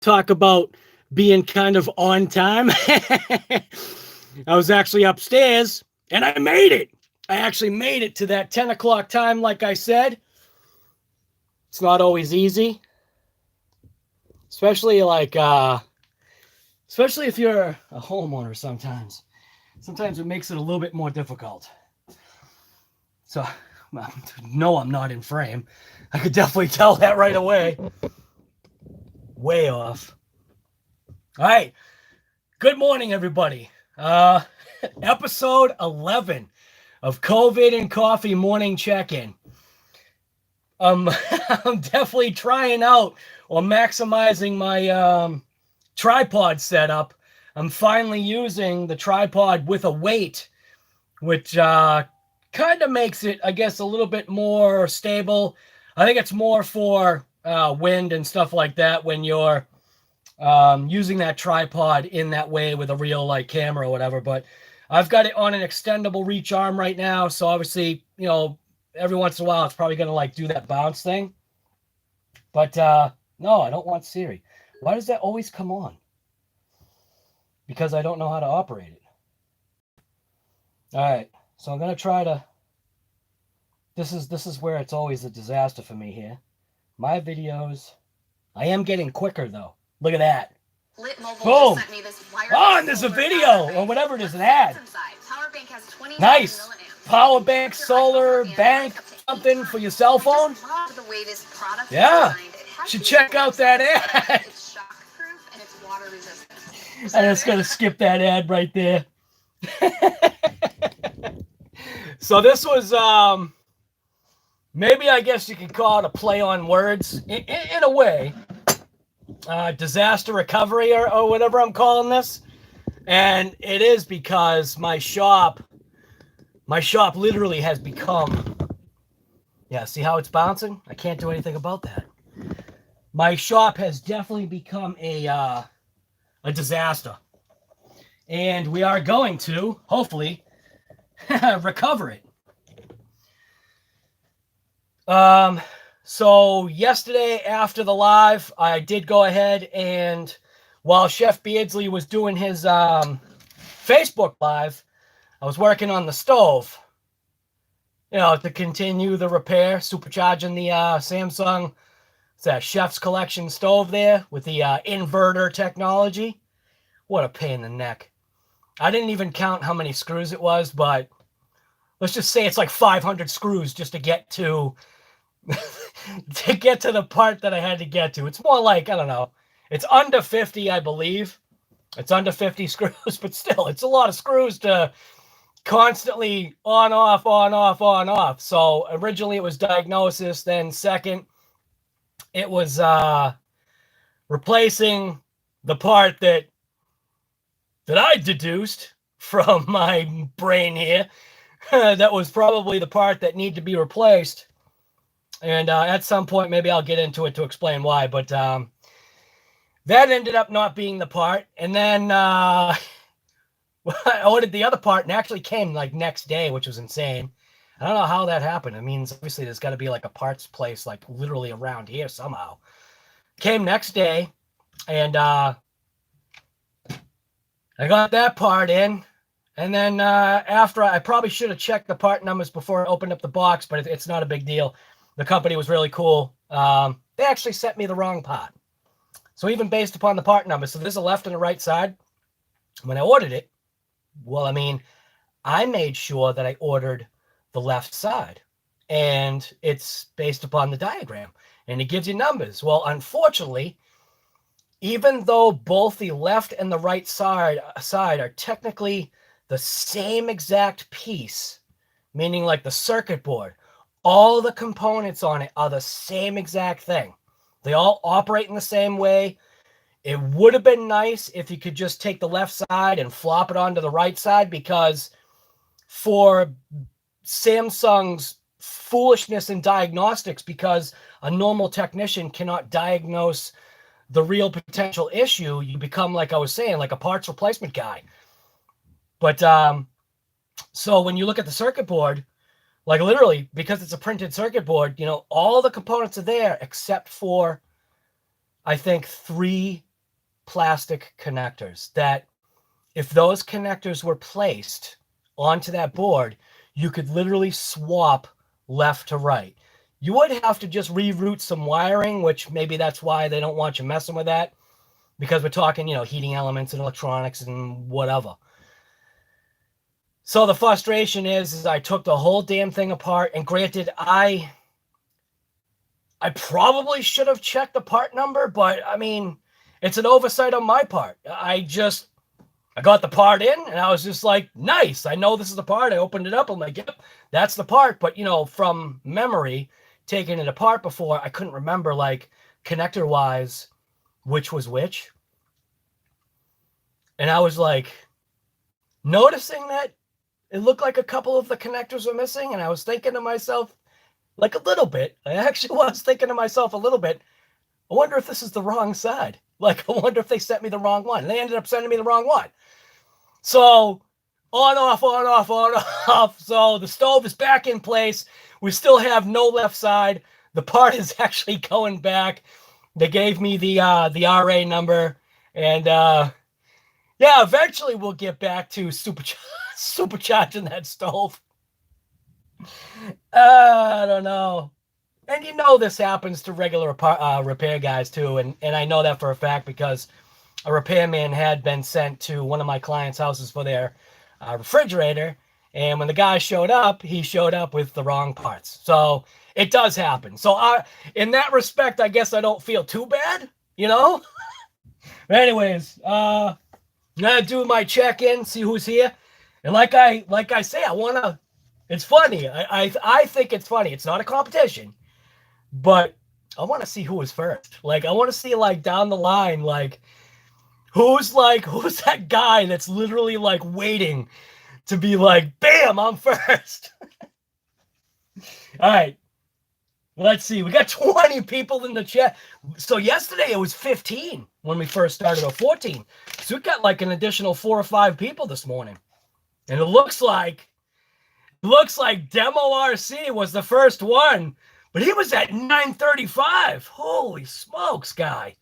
talk about being kind of on time. I was actually upstairs and I made it. I actually made it to that 10 o'clock time, like I said. It's not always easy, especially especially if you're a homeowner sometimes. Sometimes it makes it a little bit more difficult. So, well, no, I'm not in frame. I could definitely tell that right away. Way off. All right. Good morning, everybody. Episode 11 of COVID and Coffee Morning Check-In. I'm definitely trying out or maximizing my tripod setup. I'm finally using the tripod with a weight, which kind of makes it, I guess, a little bit more stable. I think it's more for wind and stuff like that when you're using that tripod in that way with a real like camera or whatever. But I've got it on an extendable reach arm right now, so obviously, every once in a while it's probably gonna like do that bounce thing. But no, I don't want Siri. Why does that always come on? Because I don't know how to operate it. All right, so I'm gonna try to. This is where it's always a disaster for me here. My videos. I am getting quicker though. Look at that. Boom. Just sent me this and there's a video or whatever it is, an ad. Nice. Power bank, solar bank, something for your cell phone. Yeah. Should check out that ad. I'm just gonna skip that ad right there. So this was maybe I guess you could call it a play on words in a way. Disaster recovery or whatever I'm calling this. And it is because my shop literally has become, yeah, see how it's bouncing? I can't do anything about that. My shop has definitely become a disaster. And we are going to, hopefully, recover it. So yesterday after the live, I did go ahead and while Chef Beardsley was doing his Facebook live, I was working on the stove, to continue the repair, supercharging the Samsung, it's that Chef's Collection stove there with the inverter technology. What a pain in the neck. I didn't even count how many screws it was, but let's just say it's like 500 screws just to get to the part that I had to get to. It's more like, I don't know, it's under 50, I believe. It's under 50 screws, but still, it's a lot of screws to constantly on, off, on, off, on, off. So originally it was diagnosis. Then second, it was replacing the part that I deduced from my brain here. That was probably the part that needed to be replaced. And at some point, maybe I'll get into it to explain why. But that ended up not being the part. And then I ordered the other part and actually came like next day, which was insane. I don't know how that happened. It means obviously there's got to be like a parts place like literally around here somehow. Came next day and I got that part in. And then after I probably should have checked the part numbers before I opened up the box, but it's not a big deal. The company was really cool. They actually sent me the wrong part. So even based upon the part number, so there's a left and a right side. When I ordered it, well, I mean, I made sure that I ordered the left side. And it's based upon the diagram. And it gives you numbers. Well, unfortunately, even though both the left and the right side are technically the same exact piece, meaning like the circuit board, all the components on it are the same exact thing. They all operate in the same way. It would have been nice if you could just take the left side and flop it onto the right side, because for Samsung's foolishness in diagnostics, because a normal technician cannot diagnose the real potential issue, you become, like I was saying, like a parts replacement guy. But so when you look at the circuit board, like literally, because it's a printed circuit board, all the components are there except for, I think, 3 plastic connectors that if those connectors were placed onto that board, you could literally swap left to right. You would have to just reroute some wiring, which maybe that's why they don't want you messing with that, because we're talking, heating elements and electronics and whatever. So the frustration is I took the whole damn thing apart, and granted, I probably should have checked the part number, but I mean, it's an oversight on my part. I got the part in, and I was just like, nice. I know this is the part. I opened it up. I'm like, yep, that's the part. But, from memory, taking it apart before, I couldn't remember, like, connector-wise, which was which. And I was, like, noticing that it looked like a couple of the connectors were missing, and I was thinking to myself, like, a little bit. I actually was thinking to myself a little bit, I wonder if this is the wrong side. Like, I wonder if they sent me the wrong one. And they ended up sending me the wrong one. So, on, off. So, the stove is back in place. We still have no left side. The part is actually going back. They gave me the RA number. And, yeah, eventually we'll get back to supercharging that stove. I don't know. And this happens to regular repair guys too. And I know that for a fact because a repairman had been sent to one of my clients' houses for their refrigerator. And when the guy showed up, he showed up with the wrong parts. So it does happen. So in that respect, I guess I don't feel too bad, But anyways, I'm going to do my check-in, see who's here. And like I say, it's funny. I think it's funny. It's not a competition. But I want to see who is first. Like, I want to see, like, down the line, like, who's that guy that's literally, like, waiting to be like, bam, I'm first. All right. Let's see. We got 20 people in the chat. So yesterday it was 15 when we first started, or 14. So we got, like, an additional 4 or 5 people this morning. And it looks like Demo RC was the first one. But he was at 9:35. Holy smokes, guy.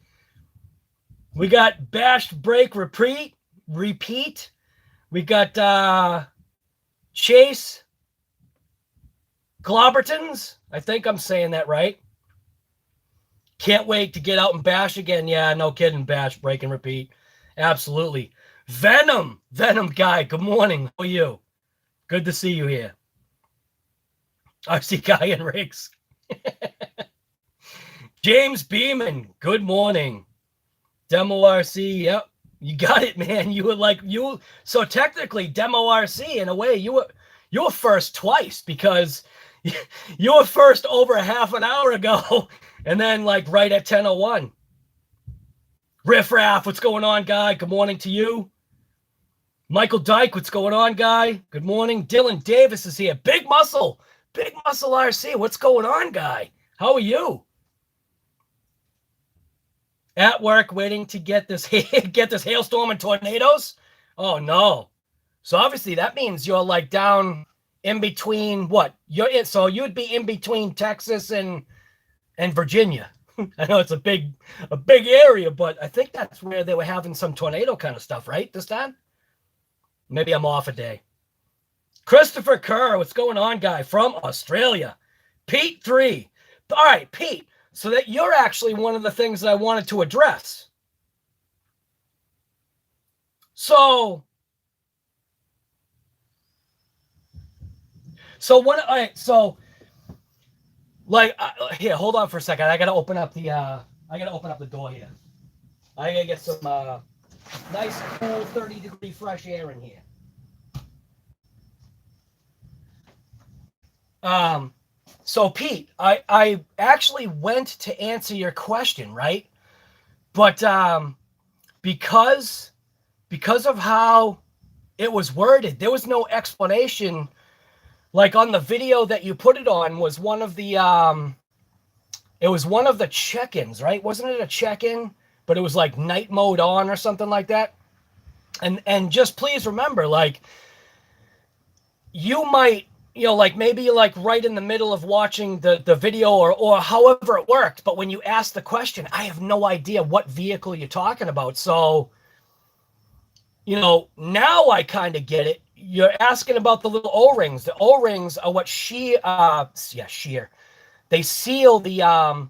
We got Bash Break Repeat. We got Chase Globbertons. I think I'm saying that right. Can't wait to get out and bash again. Yeah, no kidding, Bash Break and Repeat. Absolutely. Venom guy, good morning. How are you? Good to see you here. RC Guy and Riggs. James Beeman, good morning. Demo RC, yep, you got it, man. So technically, Demo RC, in a way, you were first twice because you were first over half an hour ago, and then like right at 10:01. Riff Raff, what's going on, guy? Good morning to you. Michael Dyke, what's going on, guy? Good morning. Dylan Davis is here. Big Muscle RC, what's going on, guy? How are you? At work, waiting to get this hailstorm and tornadoes? Oh no! So obviously that means you're like down in between what? So you'd be in between Texas and Virginia. I know it's a big area, but I think that's where they were having some tornado kind of stuff, right? This time? Maybe I'm off a day. Christopher Kerr, what's going on, guy? From Australia. Pete 3. All right, Pete. So that you're actually one of the things that I wanted to address. So what? All right. So, like, here, hold on for a second. I gotta open up the door here. I gotta get some nice, cool, 30-degree fresh air in here. So Pete, I actually went to answer your question, right? But because of how it was worded, there was no explanation. Like on the video that you put it on was one of the check-ins, right? Wasn't it a check-in? But it was like night mode on or something like that. And just please remember, like, you might you know, like maybe like right in the middle of watching the video or however it worked. But when you ask the question, I have no idea what vehicle you're talking about. So, you know, now I kind of get it. You're asking about the little O-rings. The O-rings are what shear. They seal the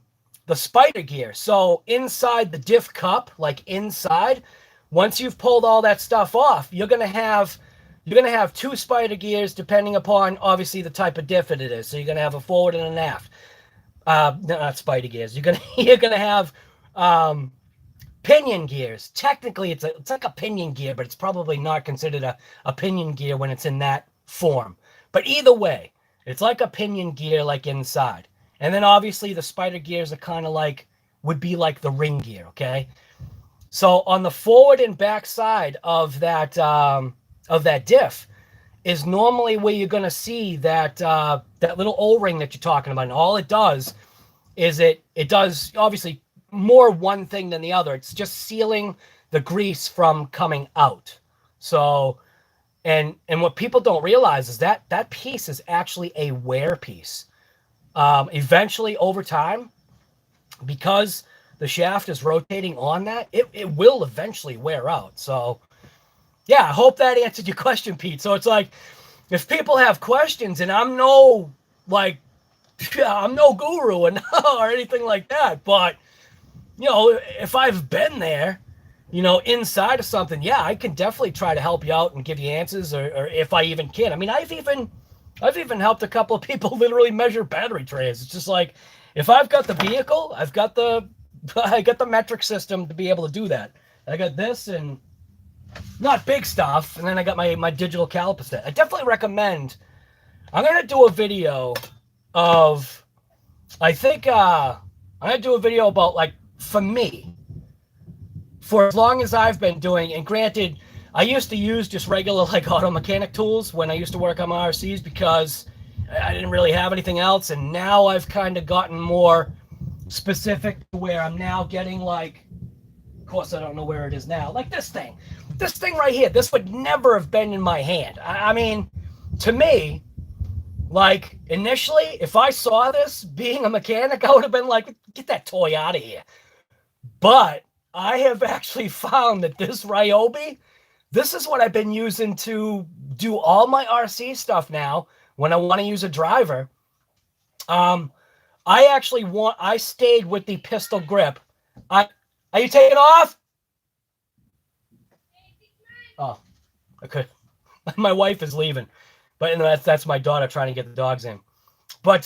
spider gear. So inside the diff cup, like inside, once you've pulled all that stuff off, you're gonna have two spider gears depending upon obviously the type of diff it is. So you're gonna have a forward and an aft. No, not spider gears. You're gonna have pinion gears. Technically, it's like a pinion gear, but it's probably not considered a pinion gear when it's in that form. But either way, it's like a pinion gear, like inside. And then obviously the spider gears are kind of like, would be like the ring gear, okay? So on the forward and back side of that diff is normally where you're going to see that that little O-ring that you're talking about. And all it does is it does obviously more one thing than the other. It's just sealing the grease from coming out. So, and what people don't realize is that that piece is actually a wear piece. Eventually, over time, because the shaft is rotating on that, it will eventually wear out. So, yeah, I hope that answered your question, Pete. So it's like, if people have questions, and I'm no guru or anything like that, but you know, if I've been there, you know, inside of something, yeah, I can definitely try to help you out and give you answers, or if I even can. I mean, I've even helped a couple of people literally measure battery trays. It's just like, if I've got the vehicle, I got the metric system to be able to do that. I got this and not big stuff, and then I got my digital caliper set. I definitely recommend. I'm gonna do a video of, I think I'm gonna do a video about, like, for me, for as long as I've been doing, and granted, I used to use just regular like auto mechanic tools when I used to work on my RCs because I didn't really have anything else, and now I've kind of gotten more specific to where I'm now getting, like, of course I don't know where it is now, like this thing right here. This would never have been in my hand. I mean, to me, like, initially, if I saw this being a mechanic, I would have been like, get that toy out of here. But I have actually found that this Ryobi, this is what I've been using to do all my RC stuff now when I want to use a driver. I stayed with the pistol grip. Are you taking off? Oh, okay. My wife is leaving, but that's my daughter trying to get the dogs in. But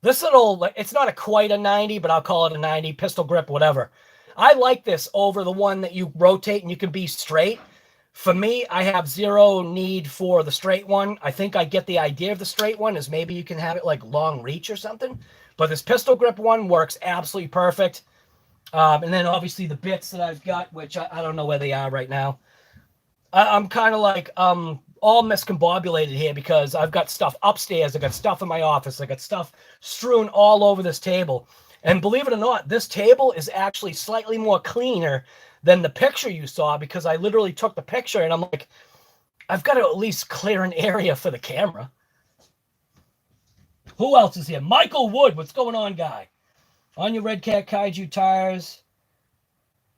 this little, it's not quite a 90, but I'll call it a 90 pistol grip, whatever. I like this over the one that you rotate and you can be straight. For me, I have zero need for the straight one. I think I get the idea of the straight one is maybe you can have it like long reach or something. But this pistol grip one works absolutely perfect. And then obviously the bits that I've got, which I don't know where they are right now. I'm kind of like all miscombobulated here because I've got stuff upstairs. I got stuff in my office. I got stuff strewn all over this table. And believe it or not, this table is actually slightly more cleaner than the picture you saw, because I literally took the picture and I'm like, I've got to at least clear an area for the camera. Who else is here? Michael Wood. What's going on, guy? On your Red Cat Kaiju tires.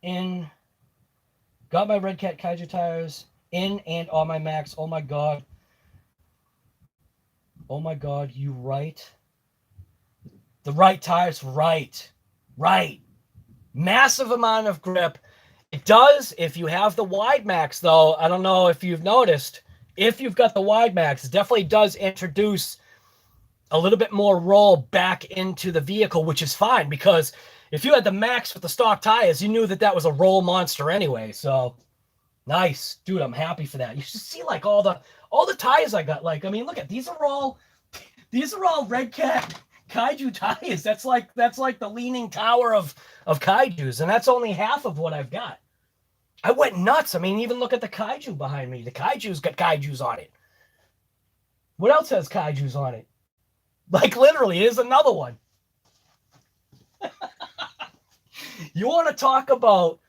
Got my Red Cat Kaiju tires in and on my Max. Oh my God. Oh my God, you right. The right tires, right. Massive amount of grip. It does, if you have the Wide Max, though. I don't know if you've noticed. If you've got the Wide Max, it definitely does introduce a little bit more roll back into the vehicle, which is fine, because if you had the Max with the stock tires, you knew that that was a roll monster anyway. So nice, dude. I'm happy for that. You should see like all the tires I got. Like, I mean, look at these are all Red Cat Kaiju tires. That's like the leaning tower of Kaijus, and that's only half of what I've got. I went nuts. I mean, even look at the Kaiju behind me. The Kaiju's got Kaijus on it. What else has Kaijus on it? Like, literally, here's another one. You want to talk about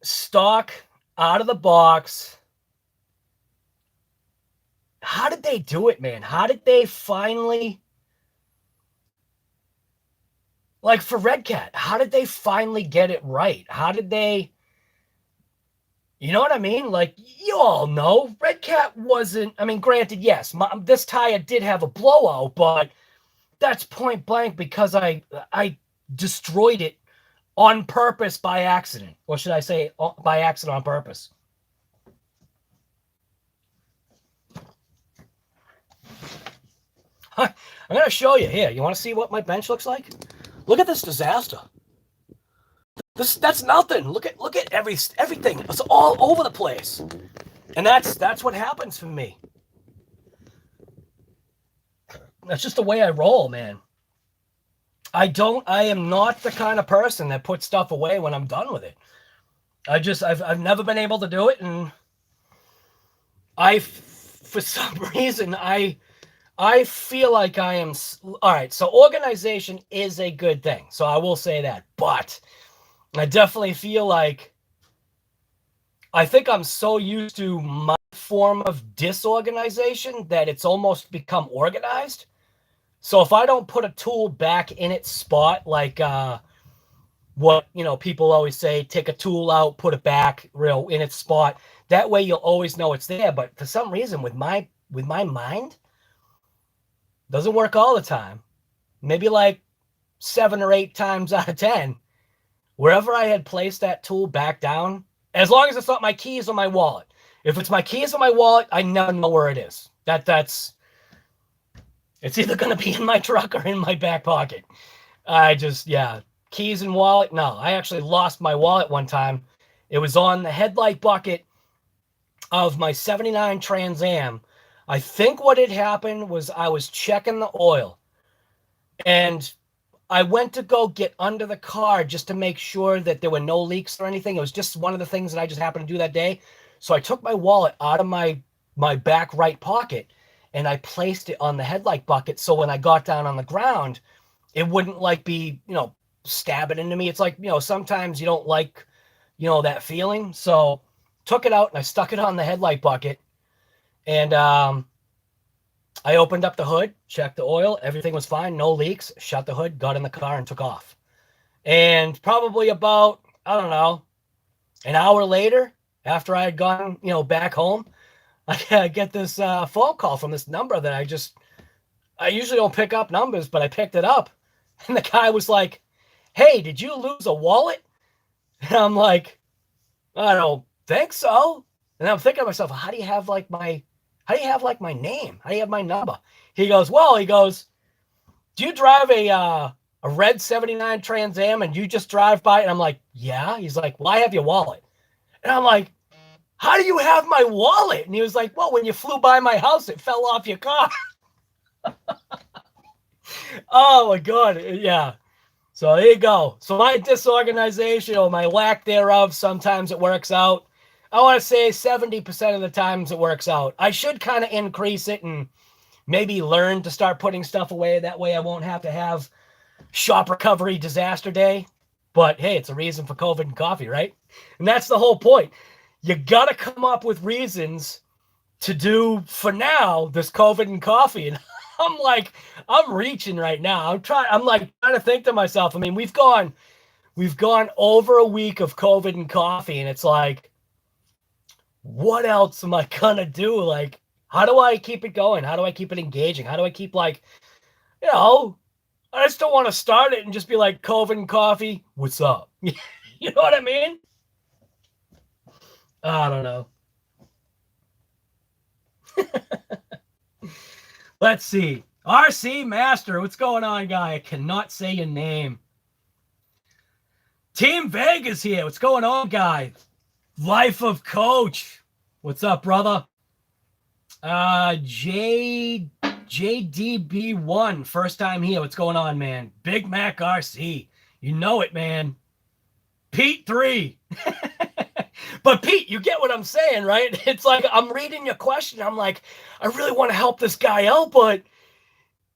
stock, out of the box, how did they do it, man? How did they finally, like for Red Cat, how did they finally get it right? How did they, you know what I mean? Like, you all know, Red Cat wasn't, I mean, granted, yes, this tire did have a blowout, but that's point blank because I destroyed it on purpose by accident. Or should I say by accident on purpose? I'm going to show you here. You want to see what my bench looks like? Look at this disaster. That's nothing. Look at everything. It's all over the place. And that's what happens for me. That's just the way I roll, man. I am not the kind of person that puts stuff away when I'm done with it. I've never been able to do it, and for some reason, I feel like I am, all right, so organization is a good thing. So I will say that, but I definitely feel like, I think I'm so used to my form of disorganization that it's almost become organized. So if I don't put a tool back in its spot, like what, people always say, take a tool out, put it back in its spot. That way you'll always know it's there. But for some reason with my mind, doesn't work all the time. Maybe like 7 or 8 times out of 10, wherever I had placed that tool back down, as long as it's not my keys or my wallet. If it's my keys or my wallet, I never know where it is. It's either going to be in my truck or in my back pocket. Keys and wallet. No, I actually lost my wallet one time. It was on the headlight bucket of my 79 Trans Am. I think what had happened was I was checking the oil, and I went to go get under the car just to make sure that there were no leaks or anything. It was just one of the things that I just happened to do that day. So I took my wallet out of my back right pocket, and I placed it on the headlight bucket. So when I got down on the ground, it wouldn't like be, stabbing into me. It's like, sometimes you don't like, that feeling. So took it out and I stuck it on the headlight bucket. And I opened up the hood, checked the oil. Everything was fine. No leaks. Shut the hood, got in the car and took off. And probably about, I don't know, an hour later, after I had gone, back home, I get this phone call from this number that I usually don't pick up numbers, but I picked it up. And the guy was like, "Hey, did you lose a wallet?" And I'm like, "I don't think so." And I'm thinking to myself, how do you have like my name? How do you have my number? He goes, "Do you drive a red 79 Trans Am and you just drive by?" And I'm like, "Yeah." He's like, "Well, I have your wallet." And I'm like, "How do you have my wallet?" And he was like, "Well, when you flew by my house, it fell off your car." Oh my God. Yeah. So there you go. So my disorganization or my lack thereof, sometimes it works out. I want to say 70% of the times it works out. I should kind of increase it and maybe learn to start putting stuff away. That way I won't have to have shop recovery disaster day. But hey, it's a reason for COVID and coffee, right? And that's the whole point. You got to come up with reasons to do, for now, this COVID and coffee. And I'm reaching right now. I'm trying to think to myself. I mean, we've gone over a week of COVID and coffee, and it's like, what else am I gonna do? Like, how do I keep it going? How do I keep it engaging? How do I keep I just don't want to start it and just be like, COVID and coffee, what's up? You know what I mean? I don't know. Let's see. RC Master, what's going on, guy? I cannot say your name. Team Vegas here. What's going on, guy? Life of Coach. What's up, brother? JDB1, first time here. What's going on, man? Big Mac RC. You know it, man. Pete 3. But Pete, you get what I'm saying, right? It's like I'm reading your question. I'm like, I really want to help this guy out, but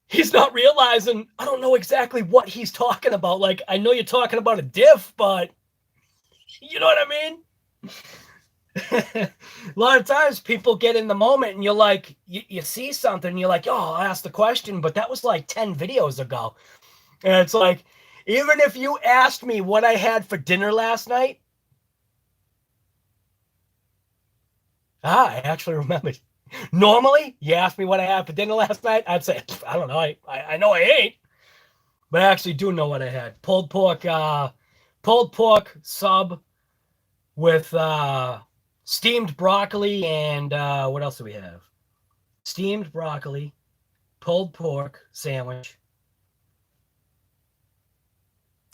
he's not realizing I don't know exactly what he's talking about. Like, I know you're talking about a diff, but you know what I mean? A lot of times people get in the moment and you're like, you see something and you're like, oh, I'll ask the question, but that was like 10 videos ago. And it's like, even if you asked me what I had for dinner last night, I actually remembered. Normally, you ask me what I had for dinner last night, I'd say, I don't know. I know I ate, but I actually do know what I had. Pulled pork sub with steamed broccoli and what else do we have? Steamed broccoli, pulled pork sandwich.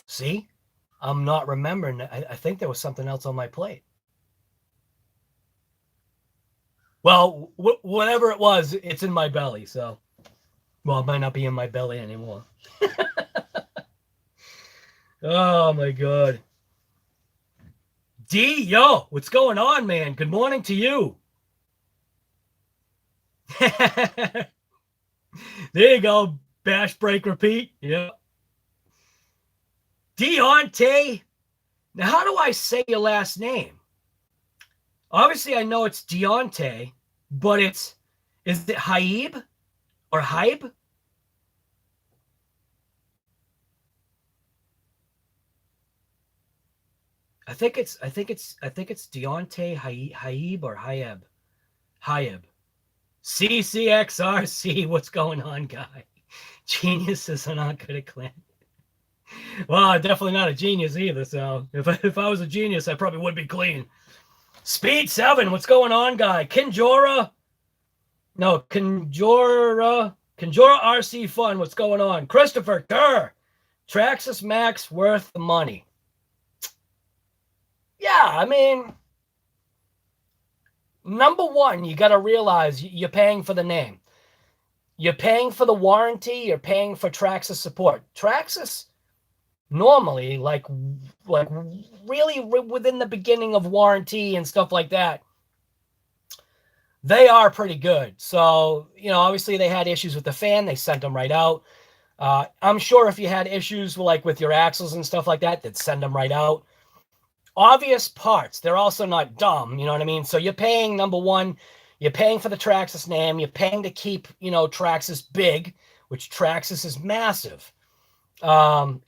See, I'm not remembering. I think there was something else on my plate. Well, whatever it was, it's in my belly. So, well, it might not be in my belly anymore. Oh my God. D, yo, what's going on, man? Good morning to you. There you go. Bash, break, repeat. Yeah. Deontay. Now, how do I say your last name? Obviously, I know it's Deontay, but is it Haib or Hybe? I think it's Deontay Haib or Hayeb. Hayeb. CCXRC. What's going on, guy? Geniuses are not good at clan. Well, I'm definitely not a genius either. So if I was a genius, I probably would be clean. Speed 7, what's going on, guy? Kinjora RC Fun, what's going on? Christopher Kerr, Traxxas Max worth the money. Yeah, I mean, number one, you got to realize you're paying for the name. You're paying for the warranty. You're paying for Traxxas support. Traxxas, normally, like really within the beginning of warranty and stuff like that, they are pretty good. So, obviously they had issues with the fan. They sent them right out. I'm sure if you had issues with your axles and stuff like that, they'd send them right out. Obvious parts. They're also not dumb. You know what I mean? So you're paying, number one, you're paying for the Traxxas name. You're paying to keep, Traxxas big, which Traxxas is massive.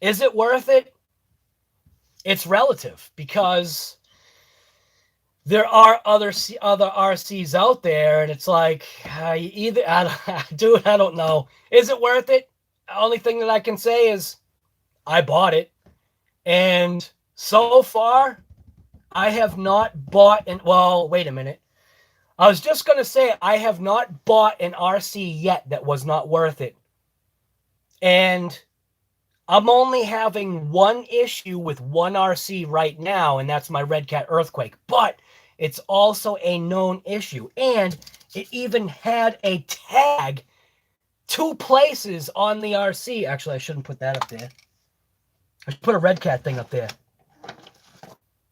Is it worth it? It's relative because there are other RCs out there, and it's like I don't know. Is it worth it? The only thing that I can say is I bought it, and so far I have not bought well, wait a minute. I was just going to say I have not bought an RC yet that was not worth it. And I'm only having one issue with one RC right now, and that's my Red Cat Earthquake. But it's also a known issue. And it even had a tag 2 places on the RC. Actually, I shouldn't put that up there. I should put a Red Cat thing up there.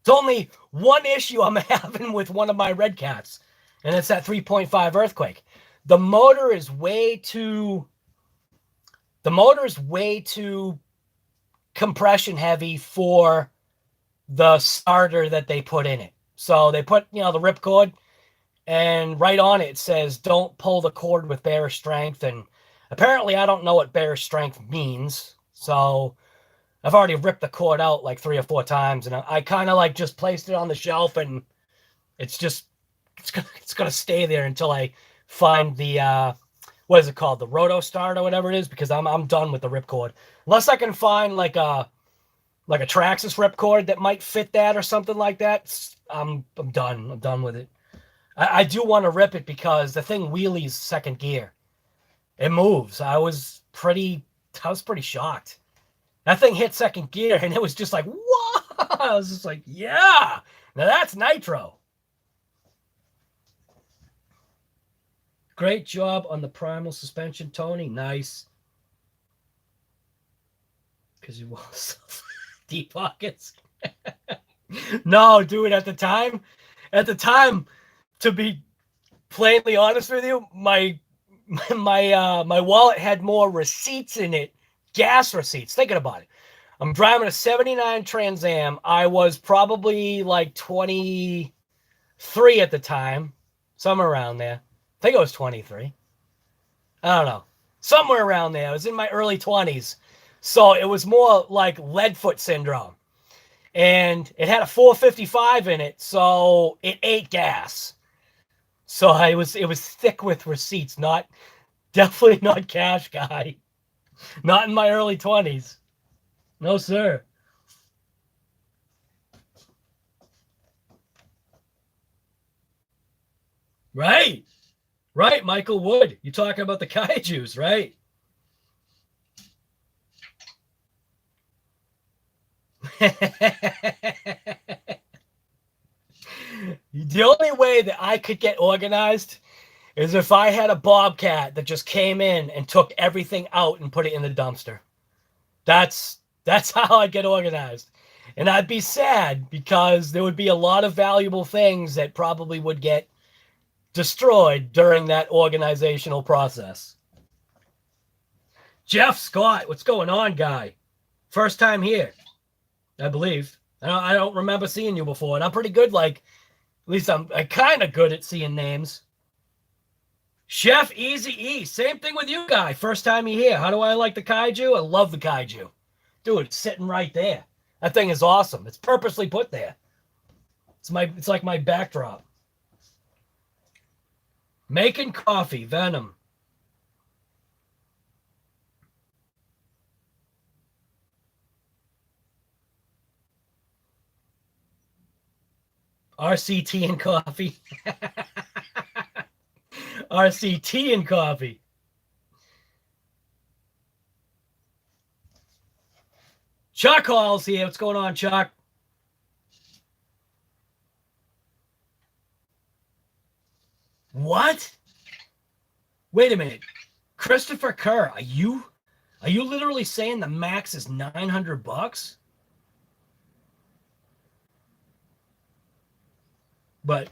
It's only one issue I'm having with one of my Red Cats, and it's that 3.5 Earthquake. The motor is way too compression heavy for the starter that they put in it. So they put, the ripcord, and right on it says, don't pull the cord with bare strength. And apparently I don't know what bare strength means. So I've already ripped the cord out like 3 or 4 times, and I kind of just placed it on the shelf, and it's going to stay there until I find the, what is it called? The Roto Start or whatever it is, because I'm done with the ripcord. Unless I can find like a Traxxas ripcord that might fit that or something like that, I'm done. I'm done with it. I do want to rip it because the thing wheelies second gear. It moves. I was pretty shocked. That thing hit second gear and it was just like, what? I was just like, yeah, now that's nitro. Great job on the primal suspension, Tony. Nice. Because you want deep pockets. No, dude, at the time, to be plainly honest with you, my wallet had more receipts in it, gas receipts. Thinking about it. I'm driving a 79 Trans Am. I was probably like 20, 23 at the time, somewhere around there. I think I was 23. I don't know. Somewhere around there. I was in my early 20s. So it was more like lead foot syndrome. And it had a 455 in it, so it ate gas. So it was thick with receipts, definitely not cash guy. Not in my early 20s. No, sir. Right. Right, Michael Wood. You're talking about the kaijus, right? The only way that I could get organized is if I had a bobcat that just came in and took everything out and put it in the dumpster. That's how I'd get organized. And I'd be sad because there would be a lot of valuable things that probably would get destroyed during that organizational process. Jeff Scott, what's going on, guy? First time here, I believe. I don't remember seeing you before, and I'm pretty good. Like, at least I'm kind of good at seeing names. Chef Easy E, same thing with you, guy. First time you here. How do I like the kaiju? I love the kaiju. Dude, it's sitting right there. That thing is awesome. It's purposely put there. It's like my backdrop. Making coffee, Venom. RCT and coffee. RCT and coffee. Chuck Hall's here. What's going on, Chuck? What? Wait a minute. Christopher Kerr, are you literally saying the max is $900? But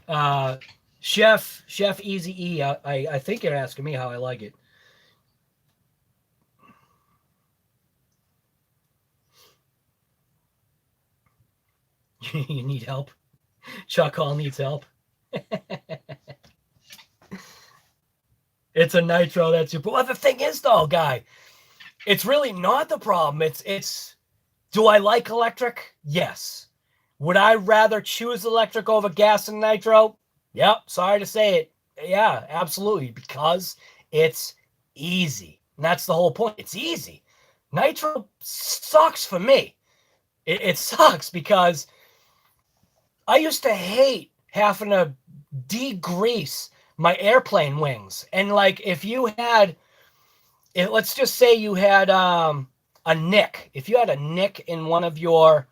Chef Easy E, I think you're asking me how I like it. You need help? Chuck Hall needs help. It's a nitro that's super. Well, the thing is, though, guy, it's really not the problem. It's. Do I like electric? Yes. Would I rather choose electric over gas and nitro? Yep. Sorry to say it. Yeah, absolutely. Because it's easy. And that's the whole point. It's easy. Nitro sucks for me. It sucks because I used to hate having to degrease my airplane wings. And like if you had, let's just say you had a nick. If you had a nick in one of your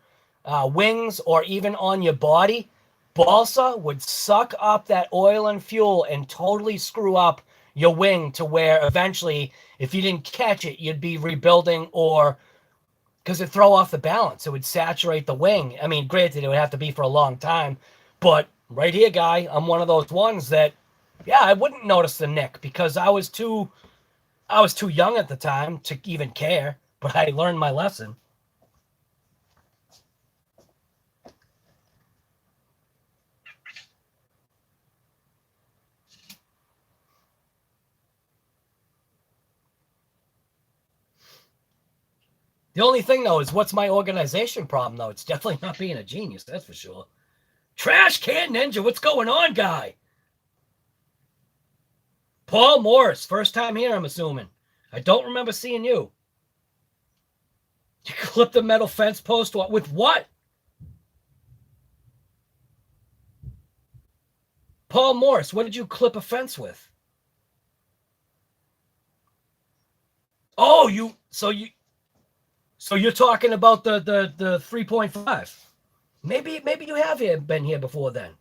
wings or even on your body, balsa would suck up that oil and fuel and totally screw up your wing to where eventually, if you didn't catch it, you'd be rebuilding or because it'd throw off the balance. It would saturate the wing. I mean, granted, it would have to be for a long time, but right here, guy, I'm one of those ones that, yeah, I wouldn't notice the nick because I was too young at the time to even care, but I learned my lesson. The only thing, though, is what's my organization problem, though? It's definitely not being a genius, that's for sure. Trash Can Ninja, what's going on, guy? Paul Morris, first time here, I'm assuming. I don't remember seeing you. You clipped the metal fence post with what? Paul Morris, what did you clip a fence with? Oh, so you're talking about the 3.5. Maybe you have been here before then.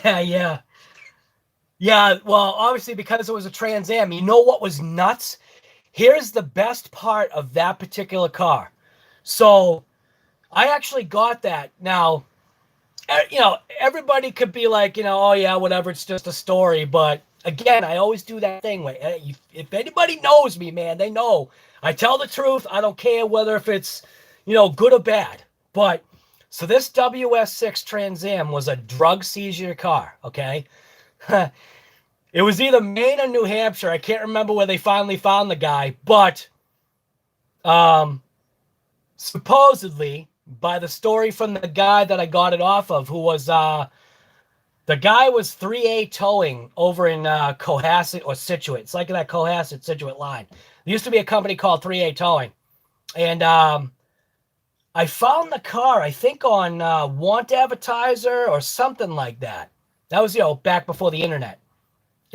Yeah. Well, obviously because it was a Trans Am. You know what was nuts? Here's the best part of that particular car. So I actually got that. Now, everybody could be like, oh yeah, whatever, it's just a story. But Again, I always do that thing where if anybody knows me, man, they know I tell the truth. I don't care whether if it's, good or bad. But so this WS6 Trans Am was a drug seizure car, okay? It was either Maine or New Hampshire. I can't remember where they finally found the guy, but supposedly, by the story from the guy that I got it off of, who was the guy was 3A towing over in Cohasset or Scituate. It's like that Cohasset Scituate line. There used to be a company called 3A Towing, and I found the car, I think, on Want Advertiser or something like that. That was, back before the internet.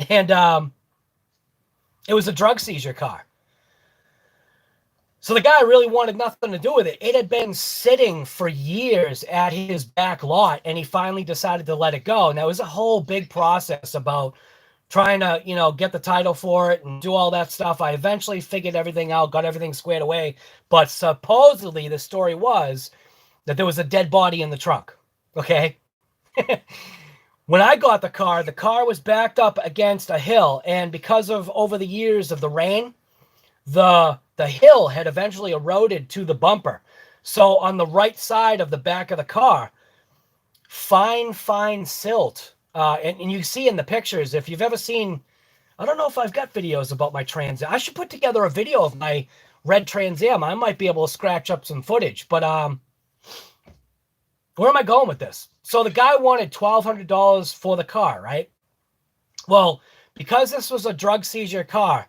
And it was a drug seizure car. So the guy really wanted nothing to do with it. It had been sitting for years at his back lot, and he finally decided to let it go. And that was a whole big process about trying to, get the title for it and do all that stuff. I eventually figured everything out, got everything squared away. But supposedly the story was that there was a dead body in the trunk. Okay. When I got the car was backed up against a hill. And because of over the years of the rain, the hill had eventually eroded to the bumper. So on the right side of the back of the car, fine silt. And you see in the pictures, if you've ever seen, I don't know if I've got videos about my Trans Am. I should put together a video of my red Trans Am. I might be able to scratch up some footage. But where am I going with this? So the guy wanted $1,200 for the car, right? Well, because this was a drug seizure car,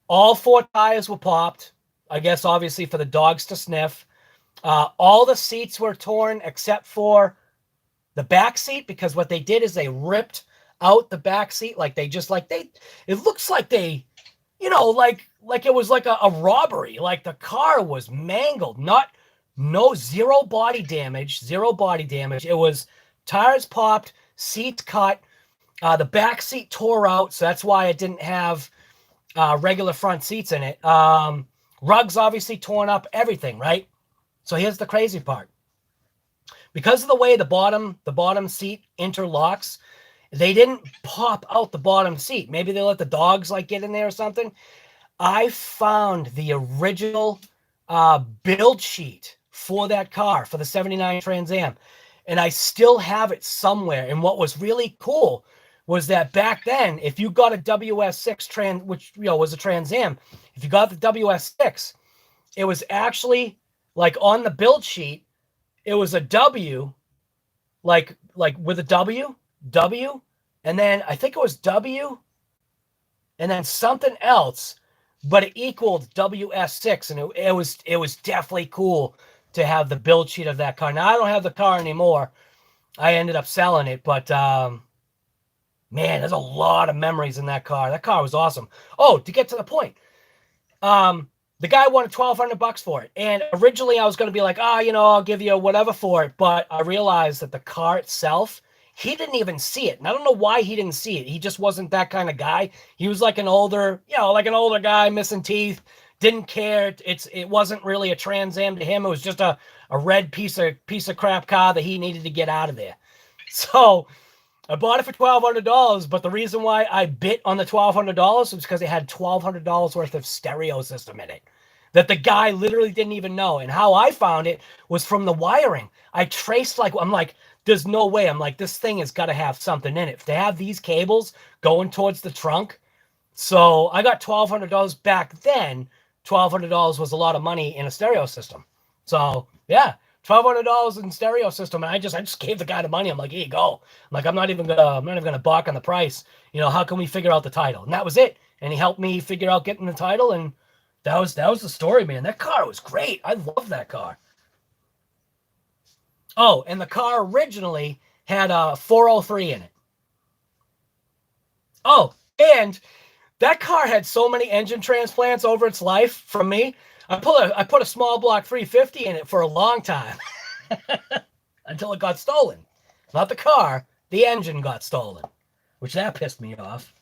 all 4 tires were popped, I guess obviously for the dogs to sniff. All the seats were torn except for the back seat, because what they did is they ripped out the back seat. It looks like they, like it was like a robbery. Like the car was mangled, zero body damage. It was tires popped, seats cut, the back seat tore out. So that's why it didn't have regular front seats in it. Rugs obviously torn up, everything, right? So here's the crazy part. Because of the way the bottom seat interlocks, they didn't pop out the bottom seat. Maybe they let the dogs get in there or something. I found the original build sheet for that car, for the 79 Trans Am, and I still have it somewhere. And what was really cool was that back then, if you got a WS6 which was a Trans Am, if you got the WS6, it was actually on the build sheet, it was a W, like with a W, and then I think it was W, and then something else, but it equaled WS6, and it was definitely cool to have the build sheet of that car. Now I don't have the car anymore. I ended up selling it, but man, there's a lot of memories in that car. That car was awesome. Oh, to get to the point, the guy wanted $1,200 for it. And originally I was going to be like, I'll give you whatever for it. But I realized that the car itself, he didn't even see it. And I don't know why he didn't see it. He just wasn't that kind of guy. He was like an older guy, missing teeth, didn't care. It wasn't really a Trans Am to him. It was just a red piece of crap car that he needed to get out of there. So I bought it for $1,200, but the reason why I bit on the $1,200 was because it had $1,200 worth of stereo system in it that the guy literally didn't even know. And how I found it was from the wiring. I traced, I'm like, there's no way. I'm like, this thing has got to have something in it. To have these cables going towards the trunk. So I got $1,200 back then. $1,200 was a lot of money in a stereo system. So yeah, $1,200 in stereo system, and I just gave the guy the money. I'm like, here you go. I'm like, I'm not even gonna balk on the price. How can we figure out the title? And that was it. And he helped me figure out getting the title, and that was the story, man. That car was great. I love that car. Oh, and the car originally had a 403 in it. Oh, and that car had so many engine transplants over its life from me. I put a small block 350 in it for a long time until it got stolen. Not the car, the engine got stolen, which that pissed me off.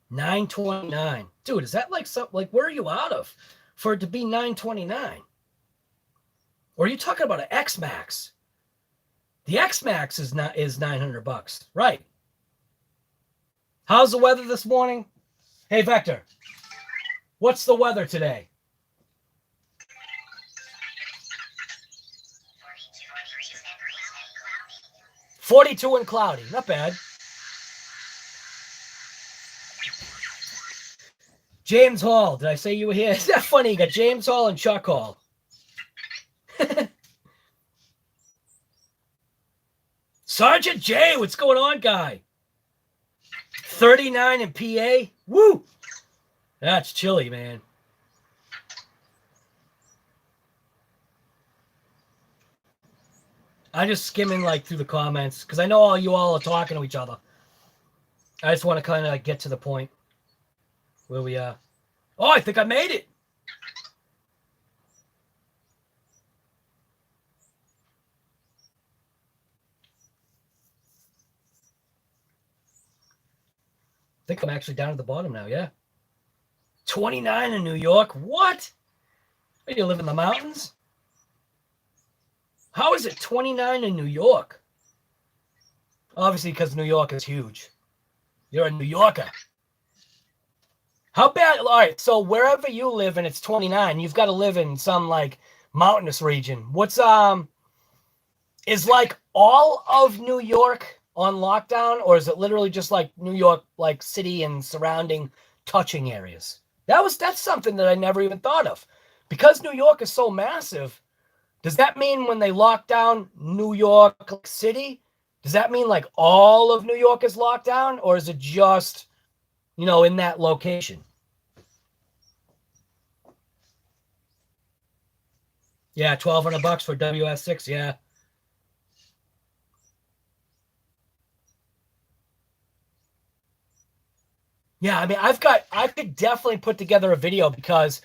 929. Dude, is that where are you out of for it to be 929? Or are you talking about an X-Max? The X-Max is $900, right? How's the weather this morning? Hey, Vector, what's the weather today? 42 and cloudy. Not bad. James Hall. Did I say you were here? Is that funny? You got James Hall and Chuck Hall. Sergeant J, what's going on, guy? 39 in PA. Woo! That's chilly, man. I'm just skimming like through the comments because I know all you all are talking to each other. I just want to kind of get to the point where we are. Oh, I think I made it. I think I'm actually down at the bottom now, yeah. 29 in New York? What? Where, you live in the mountains? How is it 29 in New York? Obviously, because New York is huge. You're a New Yorker. How bad? All right, so wherever you live and it's 29, you've got to live in some like mountainous region. What's is like all of New York on lockdown, or is it literally just like New York, like city and surrounding touching areas? That's something that I never even thought of. Because New York is so massive, does that mean when they lock down New York City, does that mean like all of New York is locked down, or is it just, you know, in that location? Yeah, $1,200 for WS6, yeah. Yeah, I mean, I could definitely put together a video because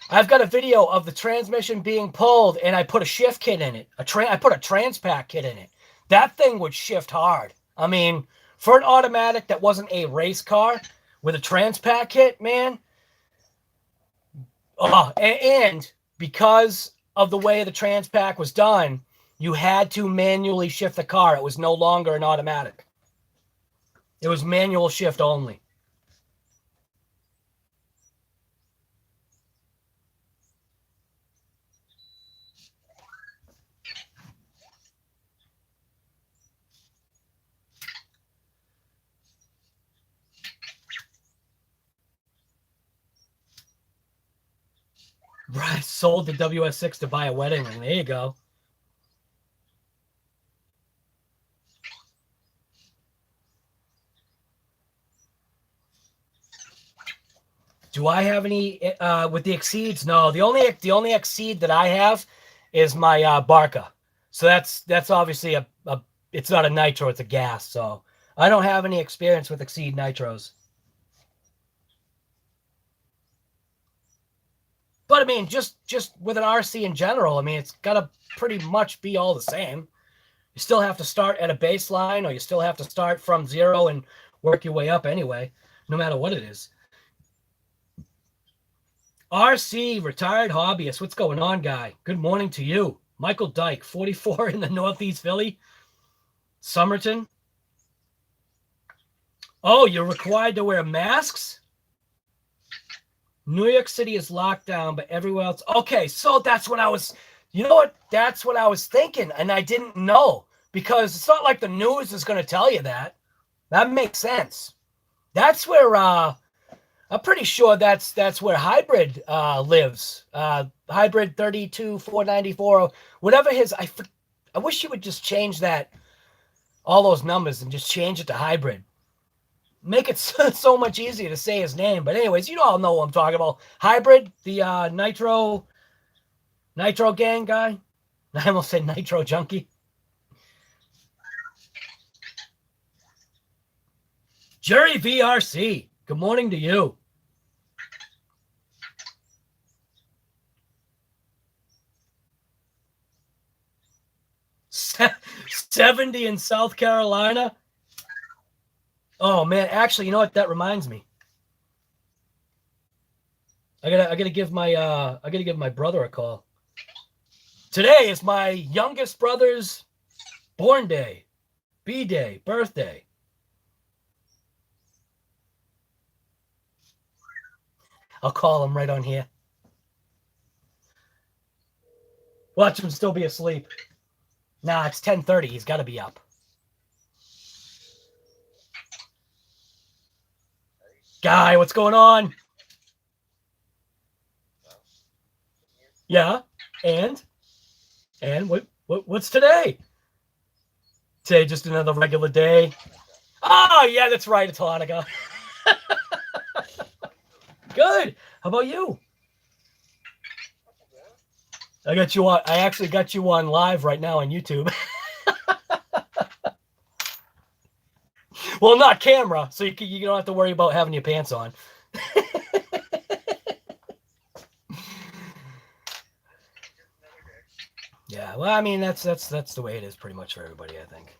I've got a video of the transmission being pulled and I put a shift kit in it. I put a Transpac kit in it. That thing would shift hard. I mean, for an automatic that wasn't a race car with a Transpac kit, man. Oh, and because of the way the Transpac was done, you had to manually shift the car. It was no longer an automatic. It was manual shift only. Right, sold the WS6 to buy a wedding ring. There you go. Do I have any with the Exceeds? No, the only Exceed that I have is my Barca. So that's obviously a it's not a nitro, it's a gas. So I don't have any experience with Exceed nitros. But I mean, just with an RC in general, I mean, it's got to pretty much be all the same. You still have to start at a baseline, or you still have to start from zero and work your way up anyway, no matter what it is. RC, retired hobbyist. What's going on, guy? Good morning to you. Michael Dyke, 44 in the Northeast Philly. Somerton. Oh, you're required to wear masks? New York City is locked down, but everywhere else. Okay, so that's what I was, you know what? That's what I was thinking, and I didn't know because it's not like the news is going to tell you that. That makes sense. That's where I'm pretty sure that's where Hybrid lives. Hybrid 32494, whatever his. I wish you would just change that, all those numbers, and just change it to Hybrid. Make it so much easier to say his name. But anyways, you all know what I'm talking about. Hybrid, the Nitro gang guy. I almost said Nitro Junkie. Jerry VRC, good morning to you. $70 in South Carolina. Oh man, actually, you know what? That reminds me. I gotta give my brother a call. Today is my youngest brother's born day, B-day, birthday. I'll call him right on here. Watch him still be asleep. Nah, it's 10:30. He's got to be up. Guy, what's going on? Yeah, and what's today? Today just another regular day. Oh yeah, that's right. It's Hanukkah. Good. How about you? I got you on. I actually got you on live right now on YouTube. Well, not camera, so you don't have to worry about having your pants on. Yeah, well, I mean that's the way it is pretty much for everybody, I think.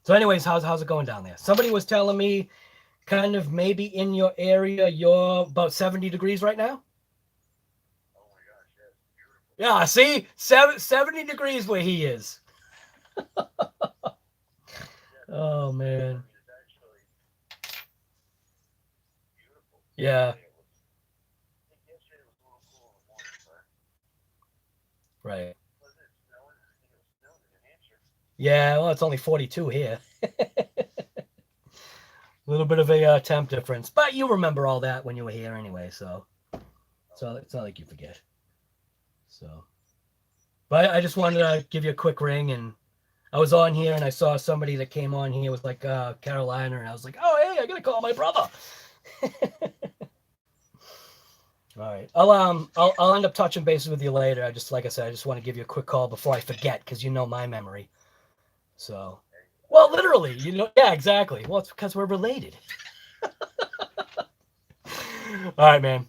So, anyways, how's it going down there? Somebody was telling me, kind of maybe in your area, you're about 70 degrees right now. Oh my gosh, yeah, see, 70 degrees where he is. Oh man. Yeah. Right. Yeah, well, it's only 42 here. A little bit of a temp difference, but you remember all that when you were here anyway, so it's not like you forget. So, but I just wanted to give you a quick ring, and I was on here and I saw somebody that came on here with like Carolina, and I was like, oh hey, I gotta call my brother. All right, I'll end up touching bases with you later. Like I said, I just want to give you a quick call before I forget, because you know my memory. So, well, literally, yeah, exactly. Well, it's because we're related. All right, man.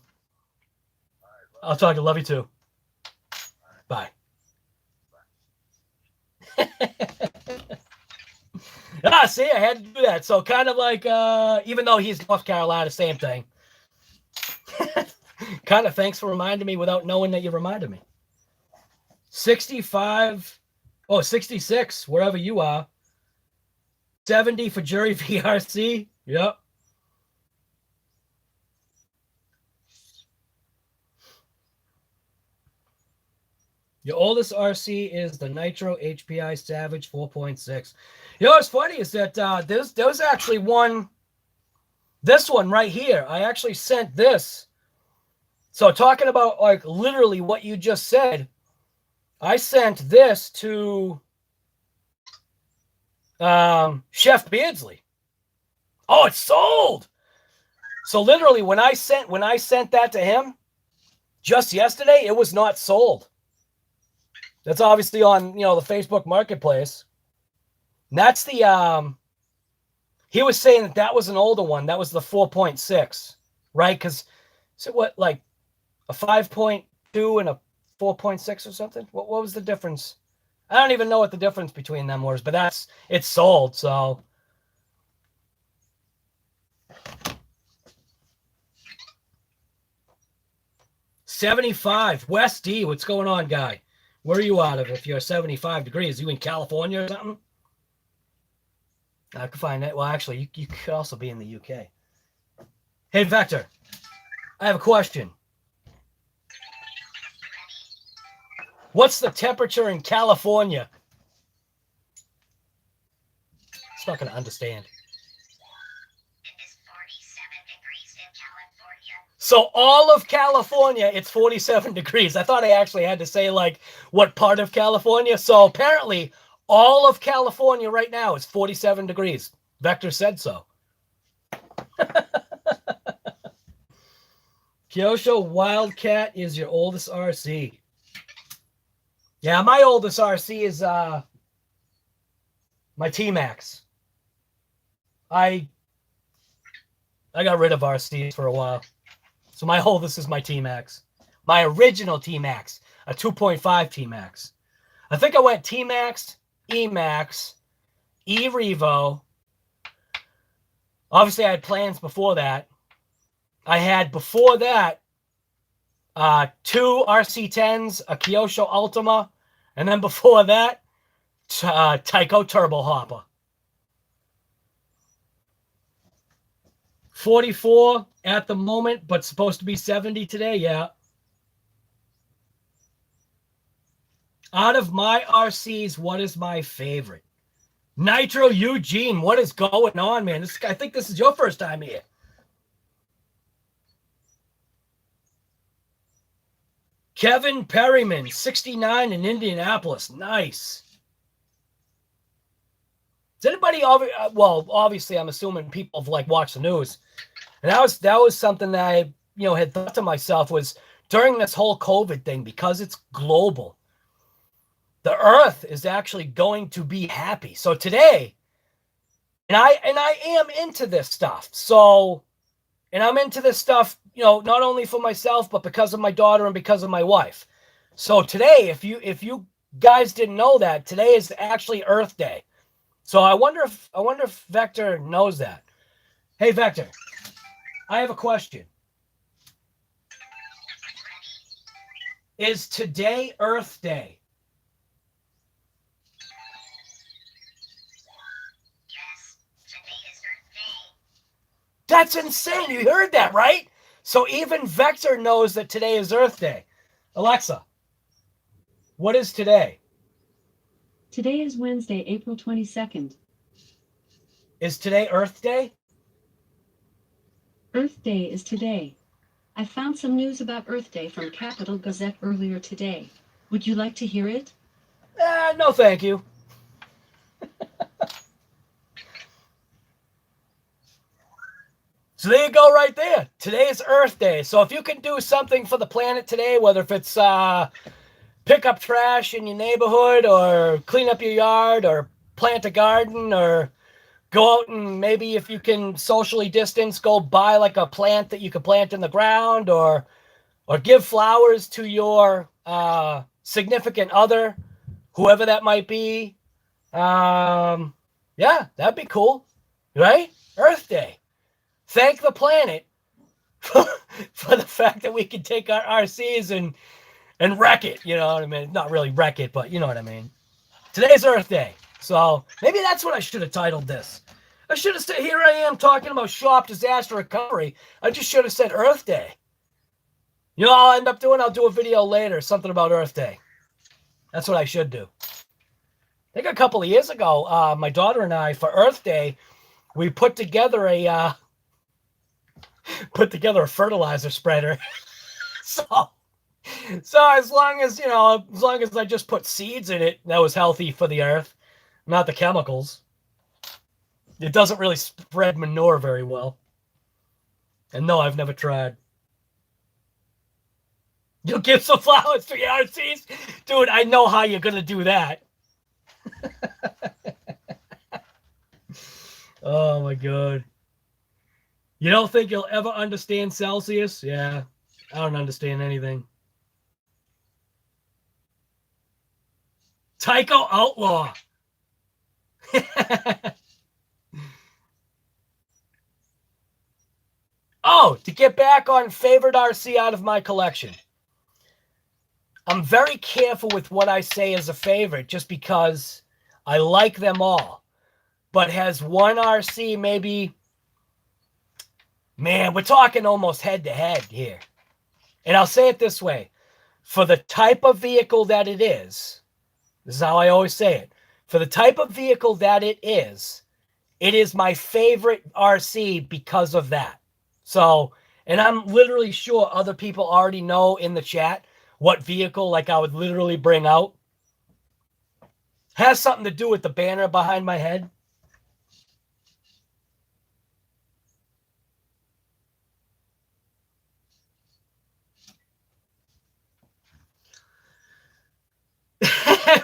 I'll talk to you. Love you too. Bye. See, I had to do that. So kind of like, even though he's North Carolina, same thing. Kind of thanks for reminding me without knowing that you reminded me. 65, 66, wherever you are. 70 for Jury VRC. Yep. Your oldest RC is the Nitro HPI Savage 4.6. You know what's funny is that there was actually one, this one right here. I actually sent this. So talking about like literally what you just said, I sent this to Chef Beardsley. Oh, it's sold. So literally when I sent that to him just yesterday, it was not sold. That's obviously on, the Facebook Marketplace. And that's the, he was saying that was an older one. That was the 4.6, right? Because, so what, like a 5.2 and a 4.6 or something? What was the difference? I don't even know what the difference between them was, but it's sold, so. $75. West D, what's going on, guy? Where are you out of if you're 75 degrees? You in California or something? I could find that. Well, actually, you could also be in the UK. Hey, Vector, I have a question. What's the temperature in California? It's not going to understand. It is 47 degrees in California. So all of California, it's 47 degrees. I thought I actually had to say, like, what part of California. So apparently, all of California right now is 47 degrees. Vector said so. Kyosho Wildcat is your oldest RC. Yeah, my oldest RC is my T-Max. I got rid of RCs for a while. So my oldest is my T-Max. My original T-Max, a 2.5 T-Max. I think I went T-Max, E-Max, E-Revo. Obviously, I had plans before that. I had, before that, 2 RC10s, a Kyosho Ultima, and then before that, Tyco Turbo Hopper. 44 at the moment, but supposed to be 70 today. Yeah. Out of my RCs, what is my favorite? Nitro Eugene, what is going on, man? I think this is your first time here. Kevin Perryman, 69 in Indianapolis. Nice. Does anybody, well, obviously I'm assuming people have like watched the news. And that was something that I, had thought to myself was during this whole COVID thing, because it's global, the earth is actually going to be happy. So today, and I am into this stuff. So, and I'm into this stuff, not only for myself, but because of my daughter and because of my wife. So today, if you guys didn't know that, today is actually Earth Day. So I wonder if Vector knows that. Hey, Vector, I have a question. Is today Earth Day? Yes, today is Earth Day. That's insane. You heard that, right? So even Vector knows that today is Earth Day. Alexa, what is today? Today is Wednesday, April 22nd. Is today Earth Day? Earth Day is today. I found some news about Earth Day from Capital Gazette earlier today. Would you like to hear it? No, thank you. So there you go right there. Today is Earth Day. So if you can do something for the planet today, whether if it's pick up trash in your neighborhood or clean up your yard or plant a garden or go out and maybe if you can socially distance, go buy like a plant that you could plant in the ground or give flowers to your significant other, whoever that might be. Yeah, that'd be cool, right? Earth Day. Thank the planet for the fact that we can take our RCs and wreck it. You know what I mean? Not really wreck it, but you know what I mean. Today's Earth Day. So maybe that's what I should have titled this. I should have said, here I am talking about shop disaster recovery. I just should have said Earth Day. You know what I'll end up doing? I'll do a video later, something about Earth Day. That's what I should do. I think a couple of years ago, my daughter and I, for Earth Day, we put together a fertilizer spreader. So as long as I just put seeds in it, that was healthy for the earth, not the chemicals. It doesn't really spread manure very well. And no, I've never tried. You'll give some flowers to your RCs? Dude, I know how you're going to do that. Oh, my God. You don't think you'll ever understand Celsius? Yeah, I don't understand anything. Tycho Outlaw. Oh, to get back on favorite RC out of my collection. I'm very careful with what I say as a favorite just because I like them all. But has one RC maybe... Man, we're talking almost head-to-head here. And I'll say it this way. For the type of vehicle that it is, this is how I always say it. For the type of vehicle that it is my favorite RC because of that. So, and I'm literally sure other people already know in the chat what vehicle like I would literally bring out. Has something to do with the banner behind my head.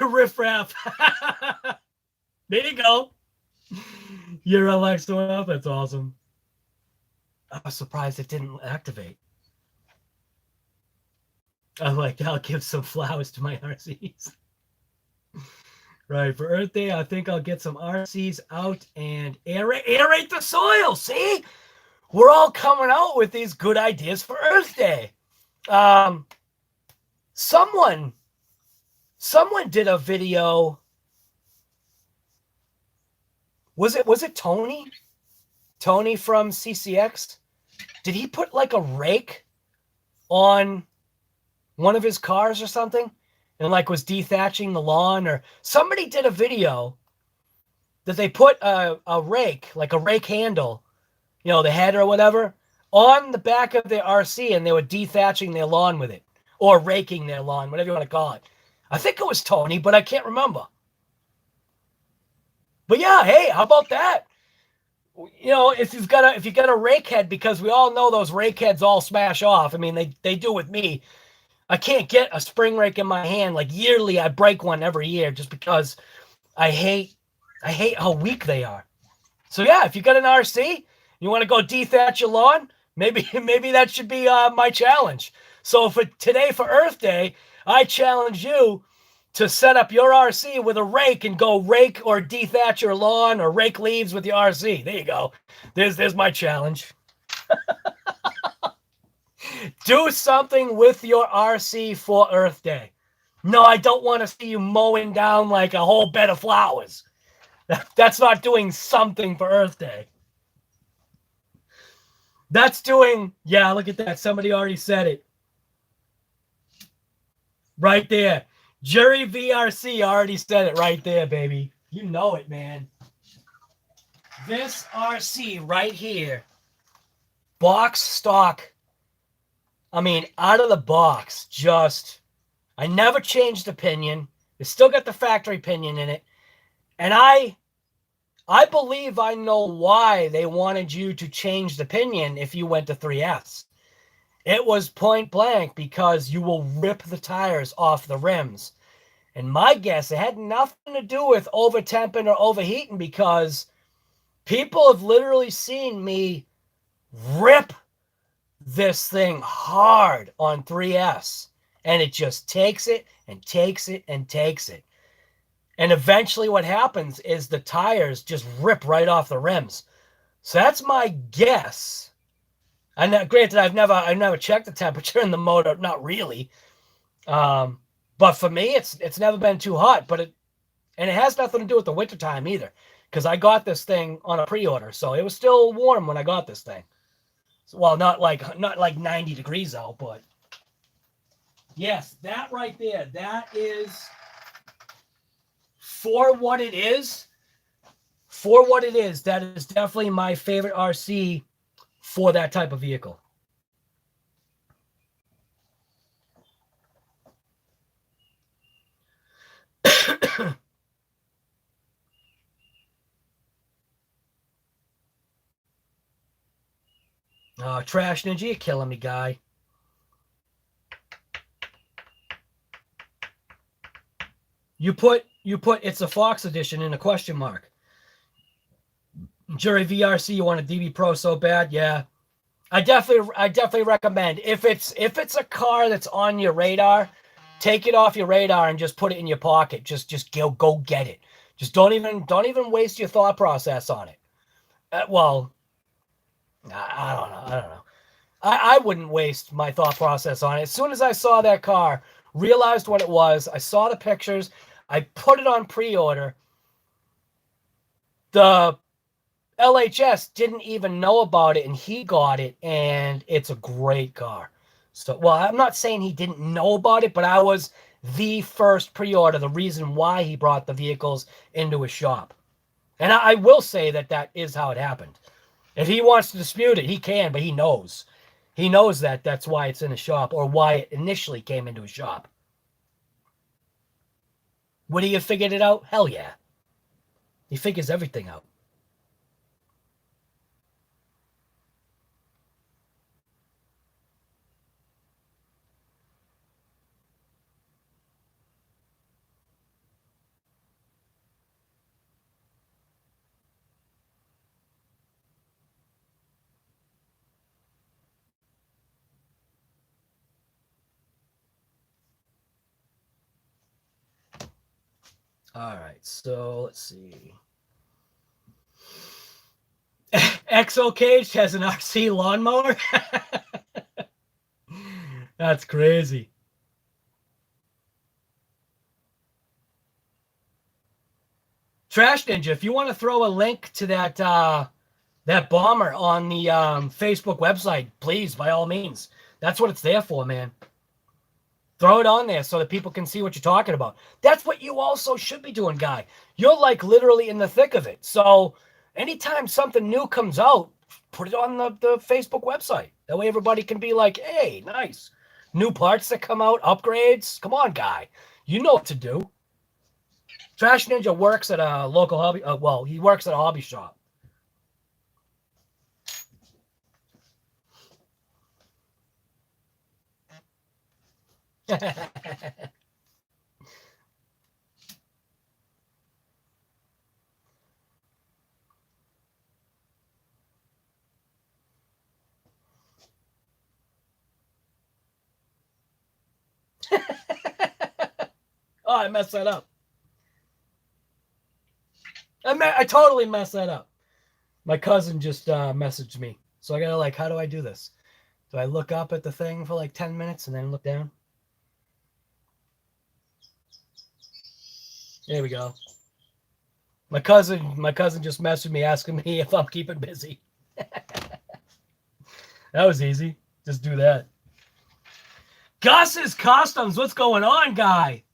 Riff raff. There you go. Your Alexa went up. That's awesome. I was surprised it didn't activate. I'm like, I'll give some flowers to my RCs. Right, for Earth Day, I think I'll get some RCs out and aerate the soil. See? We're all coming out with these good ideas for Earth Day. Someone did a video. Was it Tony? Tony from CCX? did he put like a rake on one of his cars or something? And like was dethatching the lawn, or somebody did a video that they put a rake, like a rake handle, the head or whatever, on the back of their RC, and they were dethatching their lawn with it, or raking their lawn, whatever you want to call it. I think it was Tony, but I can't remember. But yeah, hey, how about that? If you've got a rake head, because we all know those rake heads all smash off. I mean, they do with me. I can't get a spring rake in my hand. Like yearly, I break one every year just because I hate how weak they are. So yeah, if you got an RC, you want to go dethatch your lawn, maybe that should be my challenge. So for Earth Day, I challenge you to set up your RC with a rake and go rake or dethatch your lawn or rake leaves with your RC. There you go. There's my challenge. Do something with your RC for Earth Day. No, I don't want to see you mowing down like a whole bed of flowers. That's not doing something for Earth Day. That's doing, yeah, look at that. Somebody already said it. Right there. Jerry VRC already said it right there, baby. You know it, man. This RC right here, box stock. I mean, out of the box, I never changed opinion. It's still got the factory pinion in it. And I believe I know why they wanted you to change the pinion if you went to 3S. It was point blank because you will rip the tires off the rims. And my guess, it had nothing to do with over-temping or overheating, because people have literally seen me rip this thing hard on 3S. And it just takes it and takes it and takes it. And eventually what happens is the tires just rip right off the rims. So that's my guess. And granted, I've never checked the temperature in the motor, not really. But for me, it's never been too hot. But it has nothing to do with the wintertime either, because I got this thing on a pre-order, so it was still warm when I got this thing. So, well, not like 90 degrees out, but yes, that right there, that is for what it is. For what it is, that is definitely my favorite RC for that type of vehicle. Trash Ninja, you're killing me, guy. You put it's a Fox edition in a question mark. Jury VRC, you want a DB Pro so bad? Yeah. I definitely recommend, if it's a car that's on your radar, take it off your radar and just put it in your pocket. Just go get it. Just don't even waste your thought process on it. Well, I don't know. I wouldn't waste my thought process on it. As soon as I saw that car, realized what it was, I saw the pictures, I put it on pre-order. The LHS didn't even know about it, and he got it, and it's a great car. So, well, I'm not saying he didn't know about it, but I was the first pre-order, the reason why he brought the vehicles into his shop. And I will say that is how it happened. If he wants to dispute it, he can, but he knows. He knows that that's why it's in his shop, or why it initially came into his shop. Would he have figured it out? Hell yeah. He figures everything out. All right, so let's see. XO Cage has an RC lawnmower? That's crazy. Trash Ninja, if you want to throw a link to that that bomber on the Facebook website, please, by all means. That's what it's there for, man. Throw it on there so that people can see what you're talking about. That's what you also should be doing, Guy. You're like literally in the thick of it. So anytime something new comes out, put it on the Facebook website. That way everybody can be like, hey, nice. New parts that come out, upgrades. Come on, Guy. You know what to do. Trash Ninja works at a local hobby. Well, he works at a hobby shop. Oh, I messed that up. I totally messed that up. My cousin just messaged me. So I gotta like, how do I do this? Do I look up at the thing for like 10 minutes and then look down? There we go. My cousin just messaged me asking me if I'm keeping busy. That was easy. Just do that. Gus's Customs. What's going on, Guy?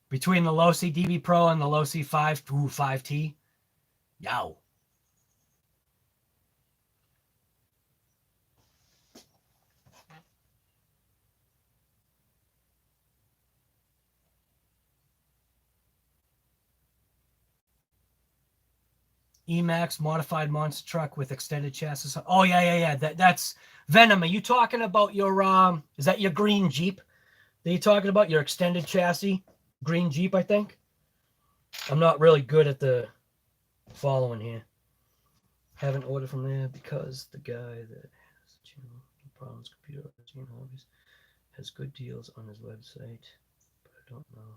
Between the Losi DB Pro and the Losi 5T. Yow. Emax modified monster truck with extended chassis. Oh yeah. That's Venom. Are you talking about your is that your green Jeep? Are you talking about your extended chassis green Jeep? I think. I'm not really good at the following here. Haven't ordered from there because the guy that has problems computer hobbies has good deals on his website, but I don't know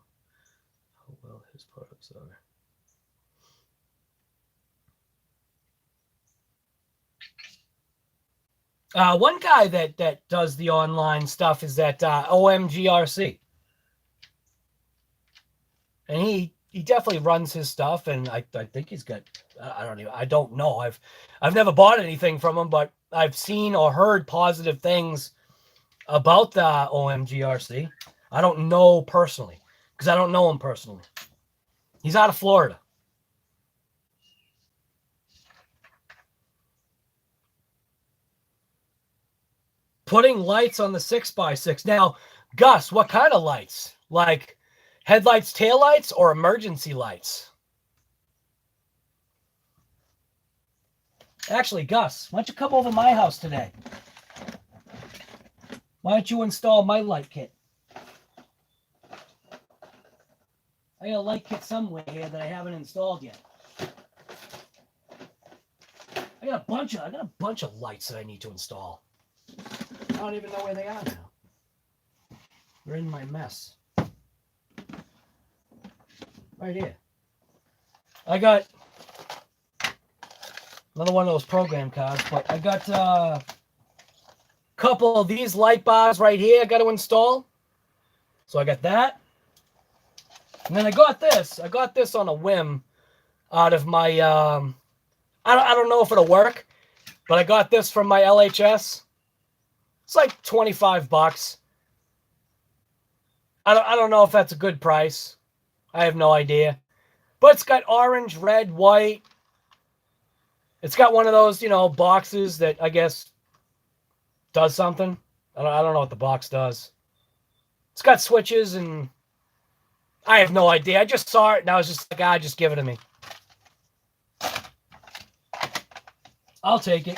how well his products are. One guy that does the online stuff is that OMGRC. And he definitely runs his stuff, and I think he's got, I don't know. I've never bought anything from him, but I've seen or heard positive things about the OMGRC. I don't know personally, because I don't know him personally. He's out of Florida. Putting lights on the 6x6. Now, Gus, what kind of lights? Like headlights, taillights, or emergency lights? Actually, Gus, why don't you come over to my house today? Why don't you install my light kit? I got a light kit somewhere here that I haven't installed yet. I got a bunch of lights that I need to install. I don't even know where they are now. They're in my mess. Right here. I got another one of those program cards, but I got a couple of these light bars right here I got to install. So I got that. And then I got this. I got this on a whim out of my, I don't know if it'll work, but I got this from my LHS. It's like $25. I don't know if that's a good price. I have no idea. But it's got orange, red, white. It's got one of those, boxes that I guess does something. I don't know what the box does. It's got switches and I have no idea. I just saw it and I was just like, just give it to me. I'll take it.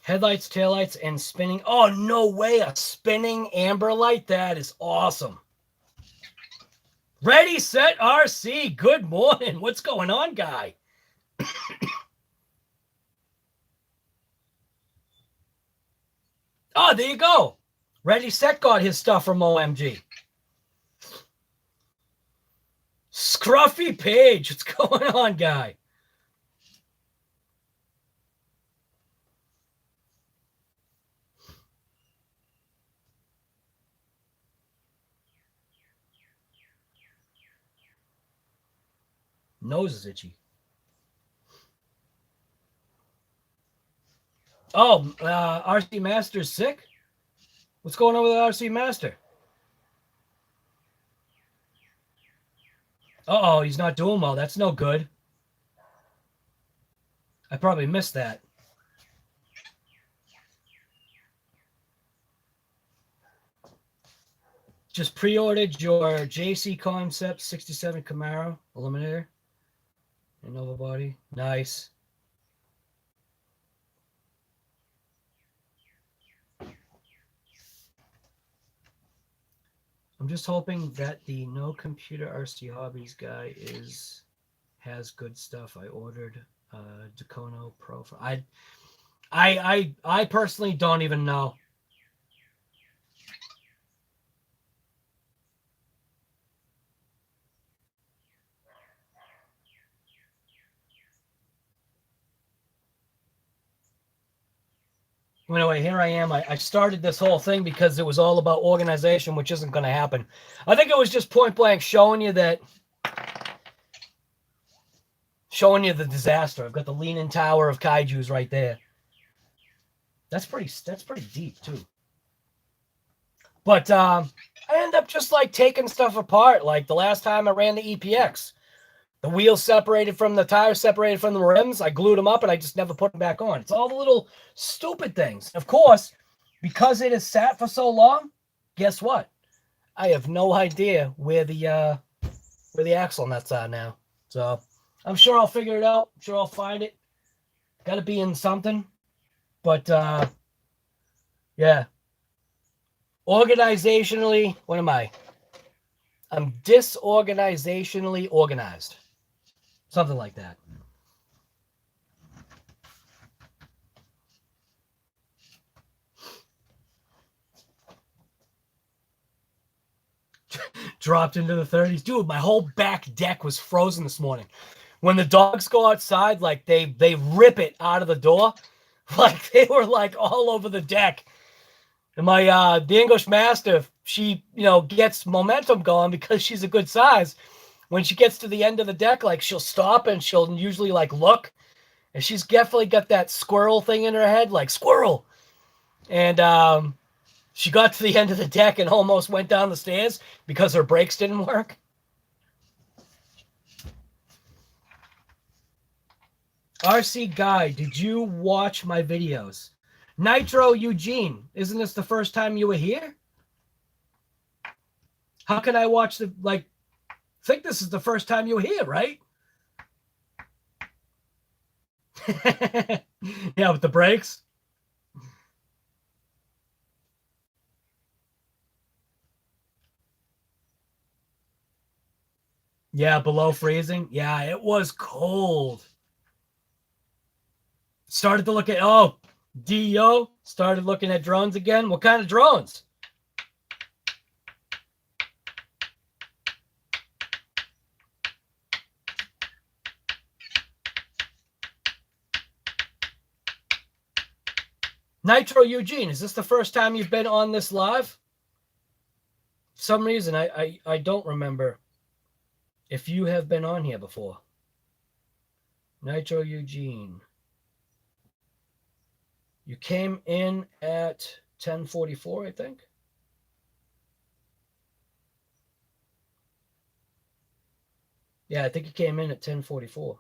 Headlights, taillights, and spinning. Oh, no way. A spinning amber light? That is awesome. Ready, set, RC. Good morning. What's going on, Guy? Oh, there you go. Ready Set got his stuff from OMG. Scruffy Page, what's going on, guy? Nose is itchy. Oh, RC Master's sick? What's going on with RC Master? Uh-oh, he's not doing well. That's no good. I probably missed that. Just pre-ordered your JC Concept 67 Camaro Eliminator. Nova body. Nice. I'm just hoping that the No Computer RC Hobbies guy has good stuff. I ordered Dacono Pro for I personally don't even know. Anyway, here I am. I started this whole thing because it was all about organization, which isn't going to happen. I think it was just point blank showing you the disaster. I've got the Leaning Tower of Kaijus right there. That's pretty deep too. But I end up just like taking stuff apart. Like the last time I ran the EPX, the wheels separated from the tires, separated from the rims. I glued them up and I just never put them back on. It's all the little stupid things. Of course, because it has sat for so long, guess what? I have no idea where the axle nuts are now. So I'm sure I'll figure it out. I'm sure I'll find it. Got to be in something. But yeah. Organizationally, what am I? I'm disorganizationally organized. Something like that. Dropped into the 30s. Dude, my whole back deck was frozen this morning. When the dogs go outside, like they rip it out of the door. Like they were like all over the deck. And my the English Mastiff, she, gets momentum going because she's a good size. When she gets to the end of the deck, like she'll stop and she'll usually like look. And she's definitely got that squirrel thing in her head, like squirrel. And she got to the end of the deck and almost went down the stairs because her brakes didn't work. RC Guy, did you watch my videos? Nitro Eugene, isn't this the first time you were here? How can I watch I think this is the first time you were here, right? Yeah, with the brakes. Yeah, below freezing. Yeah, it was cold. Started to look at, DEO, started looking at drones again. What kind of drones? Nitro Eugene, is this the first time you've been on this live? For some reason, I don't remember if you have been on here before. Nitro Eugene. You came in at 10:44, I think. Yeah, I think you came in at 10:44,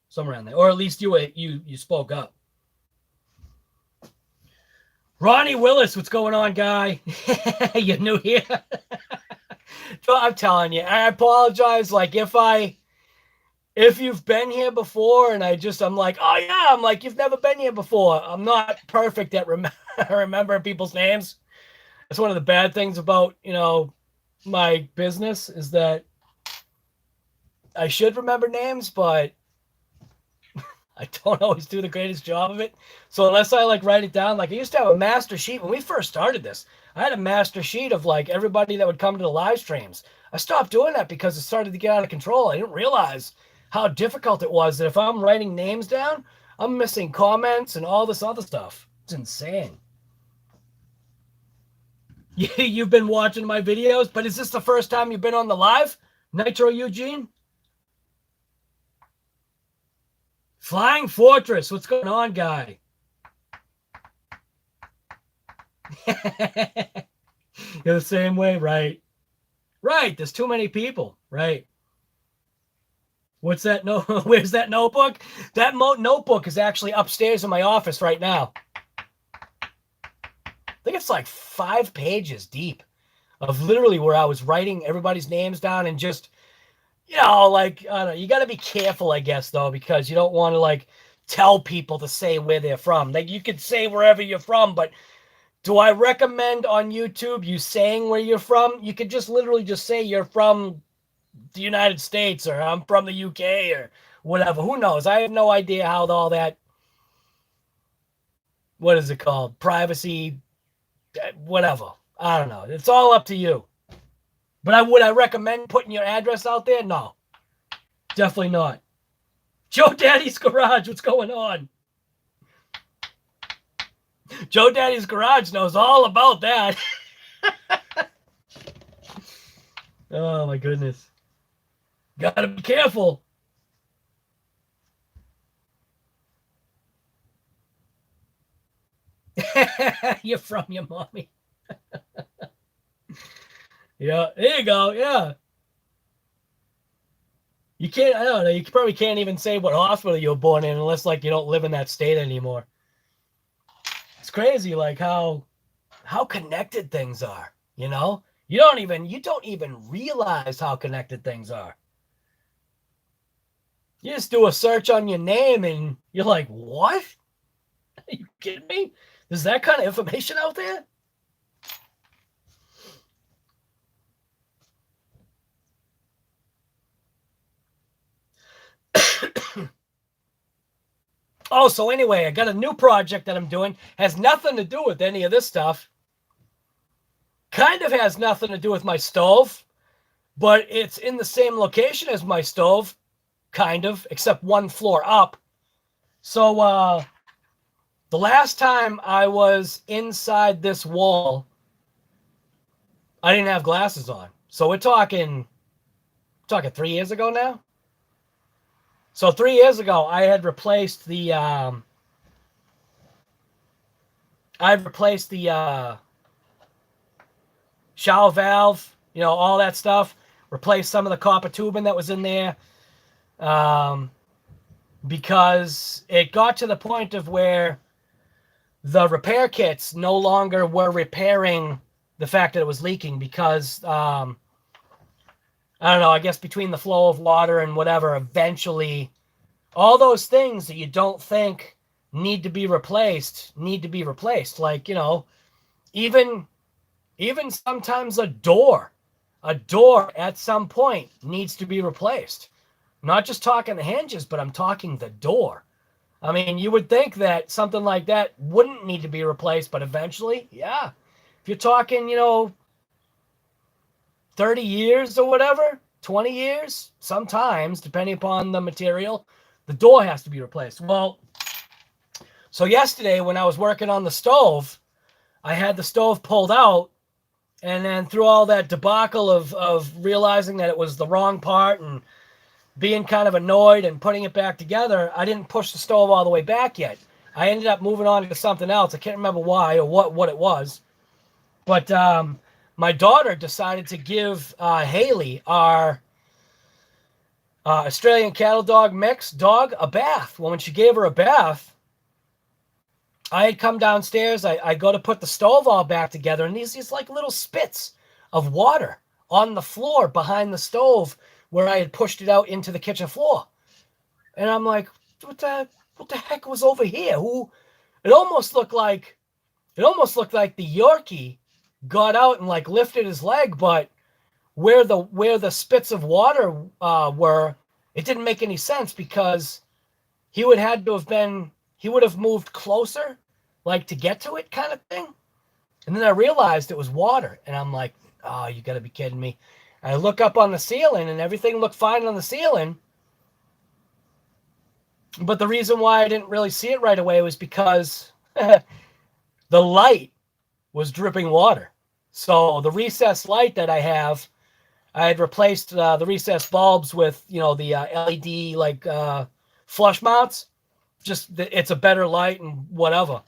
somewhere around there, or at least you spoke up. Ronnie Willis, what's going on, guy? You're new here. I'm telling you, I apologize. Like if you've been here before and I'm like, oh yeah, I'm like, you've never been here before. I'm not perfect at remembering people's names. That's one of the bad things about, my business is that I should remember names, but I don't always do the greatest job of it. So unless I like write it down, like I used to have a master sheet when we first started this. I had a master sheet of like everybody that would come to the live streams. I stopped doing that because it started to get out of control. I didn't realize how difficult it was that if I'm writing names down, I'm missing comments and all this other stuff. It's insane. You've been watching my videos, but is this the first time you've been on the live? Nitro Eugene? Flying Fortress, what's going on, guy? You're the same way, right? Right, there's too many people, right? What's that? No, where's that notebook? That notebook is actually upstairs in my office right now. I think it's like 5 pages deep of literally where I was writing everybody's names down and just, you know, like, I don't know, you got to be careful, I guess, though, because you don't want to like tell people to say where they're from. Like you could say wherever you're from, but do I recommend on YouTube you saying where you're from? You could just literally just say you're from the United States or I'm from the UK or whatever. Who knows? I have no idea how all that, what is it called? Privacy, whatever. I don't know. It's all up to you. But would I recommend putting your address out there? No. Definitely not. Joe Daddy's Garage, what's going on? Joe Daddy's Garage knows all about that. Oh my goodness. Gotta be careful. You're from your mommy. Yeah, there you go. Yeah. You can't, I don't know, you probably can't even say what hospital you were born in unless like you don't live in that state anymore. It's crazy like how connected things are, you know? You don't even realize how connected things are. You just do a search on your name and you're like, what? Are you kidding me? There's that kind of information out there? Oh, so anyway, I got a new project that I'm doing. Has nothing to do with any of this stuff. Kind of has nothing to do with my stove, but it's in the same location as my stove, kind of, except one floor up. So the last time I was inside this wall, I didn't have glasses on. So we're talking 3 years ago now. So 3 years ago, I had replaced the shower valve, you know, all that stuff. Replaced some of the copper tubing that was in there, because it got to the point of where the repair kits no longer were repairing the fact that it was leaking because I don't know, I guess between the flow of water and whatever, eventually all those things that you don't think need to be replaced. Like, you know, even sometimes a door at some point needs to be replaced. I'm not just talking the hinges, but I'm talking the door. I mean, you would think that something like that wouldn't need to be replaced, but eventually, yeah. If you're talking, you know, 30 years or whatever, 20 years, sometimes, depending upon the material, the door has to be replaced. Well, so yesterday when I was working on the stove, I had the stove pulled out, and then through all that debacle of realizing that it was the wrong part and being kind of annoyed and putting it back together, I didn't push the stove all the way back yet. I ended up moving on to something else. I can't remember why or what it was. But my daughter decided to give Haley, our Australian cattle dog mix dog, a bath. Well, when she gave her a bath, I had come downstairs. I go to put the stove all back together, and these like little spits of water on the floor behind the stove where I had pushed it out into the kitchen floor. And I'm like, what the heck was over here? It almost looked like the Yorkie got out and like lifted his leg, but where the spits of water were, it didn't make any sense because he would had to have been, he would have moved closer, like to get to it kind of thing. And then I realized it was water. And I'm like, oh, you got to be kidding me. I look up on the ceiling and everything looked fine on the ceiling. But the reason why I didn't really see it right away was because the light was dripping water. So the recessed light that I have, I had replaced the recessed bulbs with, the LED like flush mounts. Just it's a better light and whatever.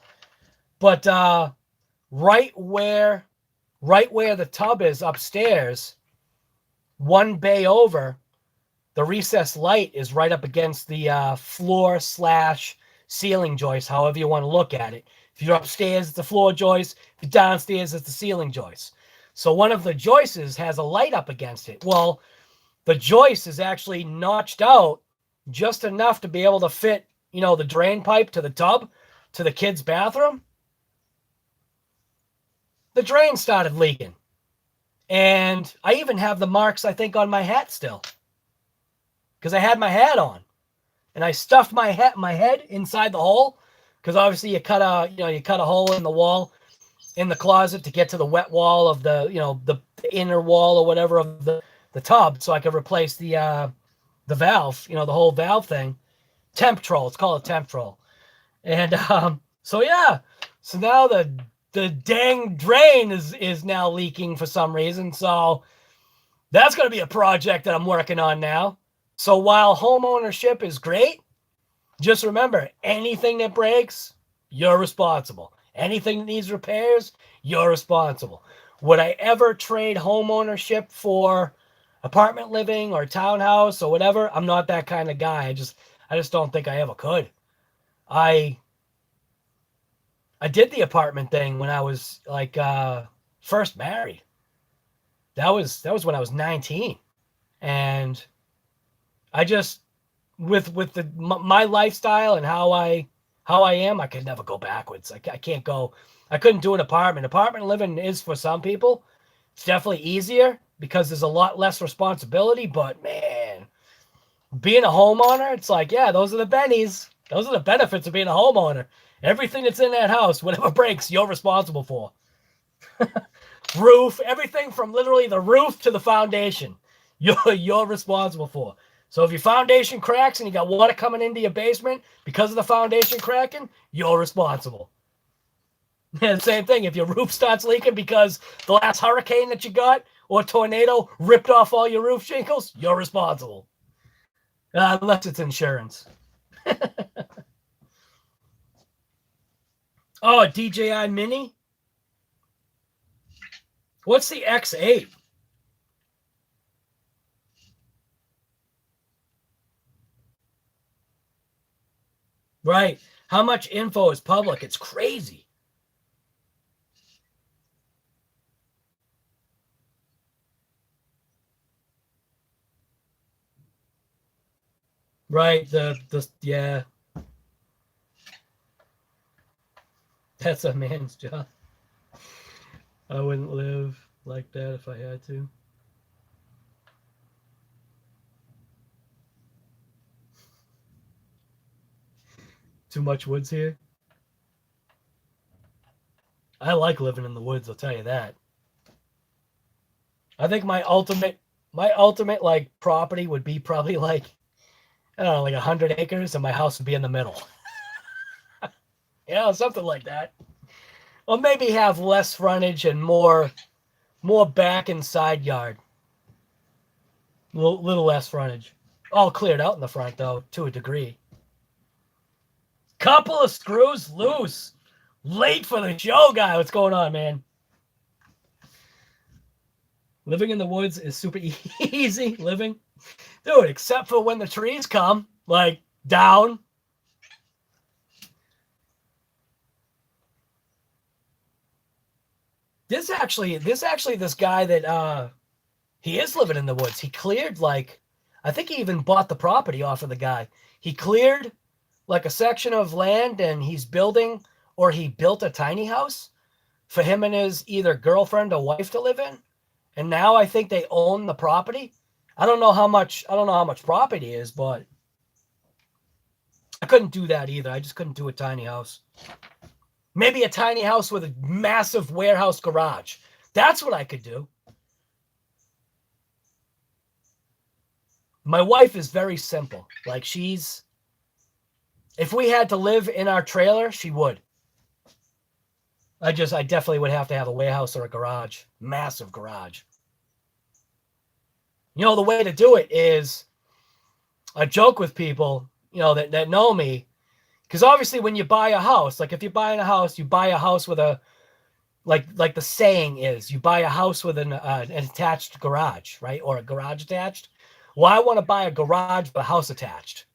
But right where the tub is upstairs, one bay over, the recessed light is right up against the floor/ceiling joist, however you want to look at it. If you're upstairs, it's the floor joist. If you're downstairs, it's the ceiling joist. So one of the joists has a light up against it. Well, the joist is actually notched out just enough to be able to fit, the drain pipe to the tub, to the kids' bathroom. The drain started leaking. And I even have the marks, I think, on my hat still. Because I had my hat on. And I stuffed my head inside the hole. Because obviously you cut a hole in the wall in the closet to get to the wet wall of the, the inner wall or whatever of the tub, so I could replace the valve, the whole valve thing. Temptrol, it's called a Temptrol. And so now the dang drain is now leaking for some reason. So that's going to be a project that I'm working on now. So while home ownership is great, just remember, anything that breaks, you're responsible. Anything that needs repairs, you're responsible. Would I ever trade home ownership for apartment living or townhouse or whatever? I'm not that kind of guy. I just don't think I ever could. I did the apartment thing when I was like first married. That was when I was 19. And I just with my lifestyle and how I am, I could never go backwards. I can't go. I couldn't do an apartment. Apartment living is for some people. It's definitely easier because there's a lot less responsibility. But man, being a homeowner, it's like, yeah, those are the bennies. Those are the benefits of being a homeowner. Everything that's in that house, whatever breaks, you're responsible for. Roof, everything from literally the roof to the foundation, you're responsible for. So if your foundation cracks and you got water coming into your basement because of the foundation cracking, you're responsible. And same thing, if your roof starts leaking because the last hurricane that you got or tornado ripped off all your roof shingles, you're responsible. Unless it's insurance. Oh, DJI Mini? What's the X8? Right. How much info is public? It's crazy. Right. Yeah. That's a man's job. I wouldn't live like that if I had to. Too much woods here. I like living in the woods, I'll tell you that. I think my ultimate like property would be probably like, I don't know, like 100 acres, and my house would be in the middle. Something like that. Or maybe have less frontage and more back and side yard. Little less frontage. All cleared out in the front though, to a degree. Couple of screws loose. Late for the show, guy. What's going on, man? Living in the woods is super easy living. Dude, except for when the trees come, like, down. This guy that, he is living in the woods. He cleared, like, I think he even bought the property off of the guy. He cleared, like, a section of land, and he's building, or he built a tiny house for him and his either girlfriend or wife to live in. And now I think they own the property. I don't know how much property is, but I couldn't do that either. I just couldn't do a tiny house. Maybe a tiny house with a massive warehouse garage. That's what I could do. My wife is very simple. Like if we had to live in our trailer, she would. I definitely would have to have a warehouse or a garage, massive garage. You know, the way to do it is, I joke with people, you know, that know me, because obviously when you buy a house, like if you're buying a house, you buy a house with a, like the saying is, you buy a house with an attached garage, right? Or a garage attached. Well, I want to buy a garage but a house attached.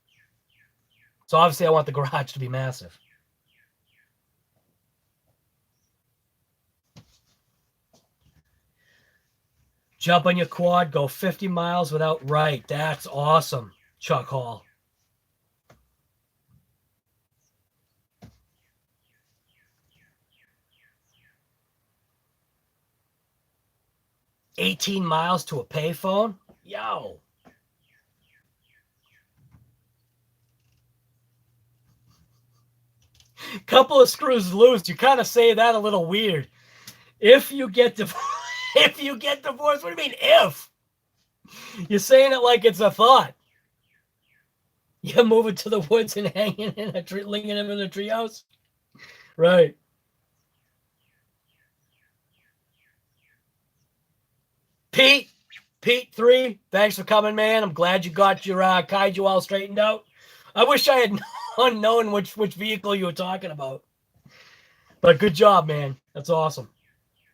So obviously I want the garage to be massive. Jump on your quad, go 50 miles without right. That's awesome, Chuck Hall. $18 miles to a payphone? Yo. Couple of screws loose. You kind of say that a little weird. If you get divorced, what do you mean if? You're saying it like it's a thought. You're moving to the woods and hanging in a tree, linking him in a treehouse? Right. Pete 3, thanks for coming, man. I'm glad you got your kaiju all straightened out. I wish I had known which vehicle you were talking about. But good job, man. That's awesome.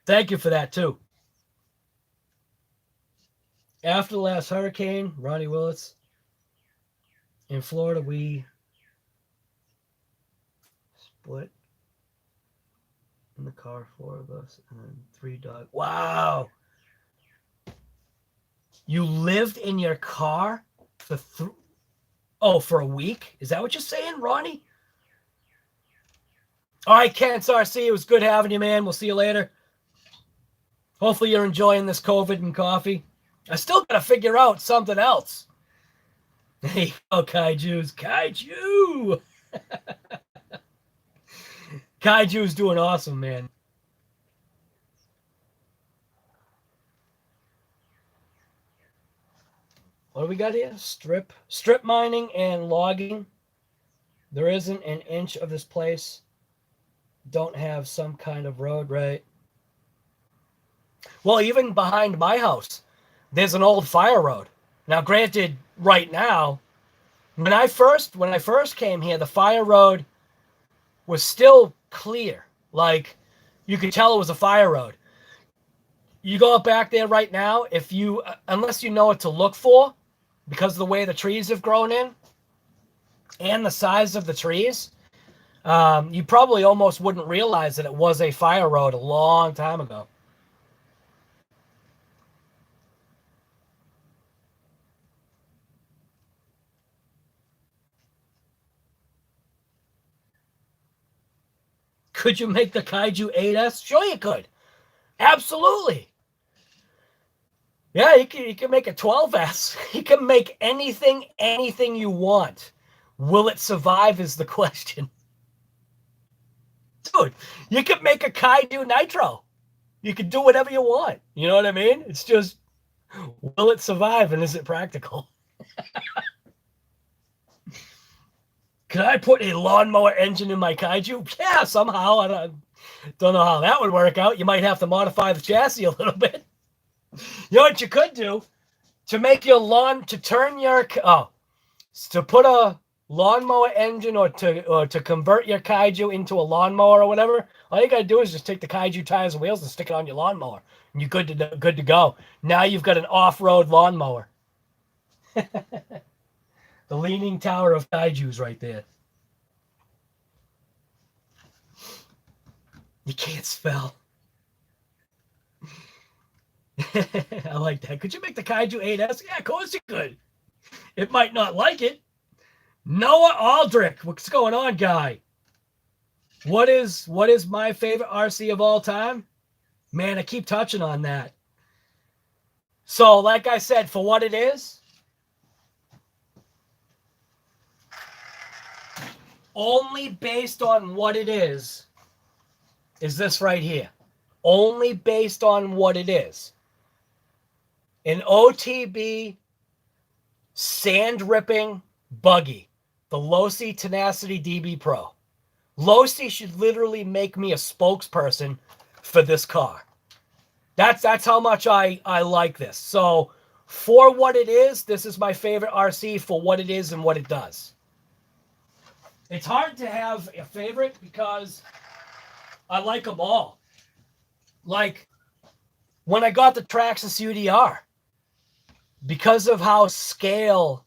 Thank you for that, too. After the last hurricane, Ronnie Willis, in Florida, we split in the car, 4 of us, and then 3 dogs. Wow. You lived in your car for for a week? Is that what you're saying, Ronnie? All right, Ken RC, it was good having you, man. We'll see you later. Hopefully you're enjoying this COVID and coffee. I still got to figure out something else. Hey, Kaijus. Kaiju! Kaiju's doing awesome, man. What do we got here? Strip mining and logging. There isn't an inch of this place. Don't have some kind of road, right? Well, even behind my house, there's an old fire road. Now, granted, right now, when I first came here, the fire road was still clear. Like, you could tell it was a fire road. You go back there right now, unless you know what to look for, because of the way the trees have grown in and the size of the trees, you probably almost wouldn't realize that it was a fire road a long time ago. Could you make the Kaiju 8S? Sure you could. Absolutely. Yeah, you can make a 12S. You can make anything you want. Will it survive is the question. Dude, you could make a Kaiju Nitro. You can do whatever you want. You know what I mean? It's just, will it survive and is it practical? Could I put a lawnmower engine in my Kaiju? Yeah, somehow. I don't know how that would work out. You might have to modify the chassis a little bit. You know what you could do? To make your to put a lawnmower engine or to convert your Kaiju into a lawnmower or whatever, all you got to do is just take the Kaiju tires and wheels and stick it on your lawnmower. And you're good to go. Now you've got an off-road lawnmower. The Leaning Tower of Kaijus right there. You can't spell. I like that. Could you make the Kaiju 8S? Yeah, of course you could. It might not like it. Noah Aldrich. What's going on, guy? What is my favorite RC of all time? Man, I keep touching on that. So, like I said, for what it is, only based on what it is this right here. Only based on what it is. An OTB sand ripping buggy, the Losi Tenacity DB Pro. Losi should literally make me a spokesperson for this car. That's how much I like this. So for what it is, this is my favorite RC for what it is and what it does. It's hard to have a favorite because I like them all. Like when I got the Traxxas UDR, because of how scale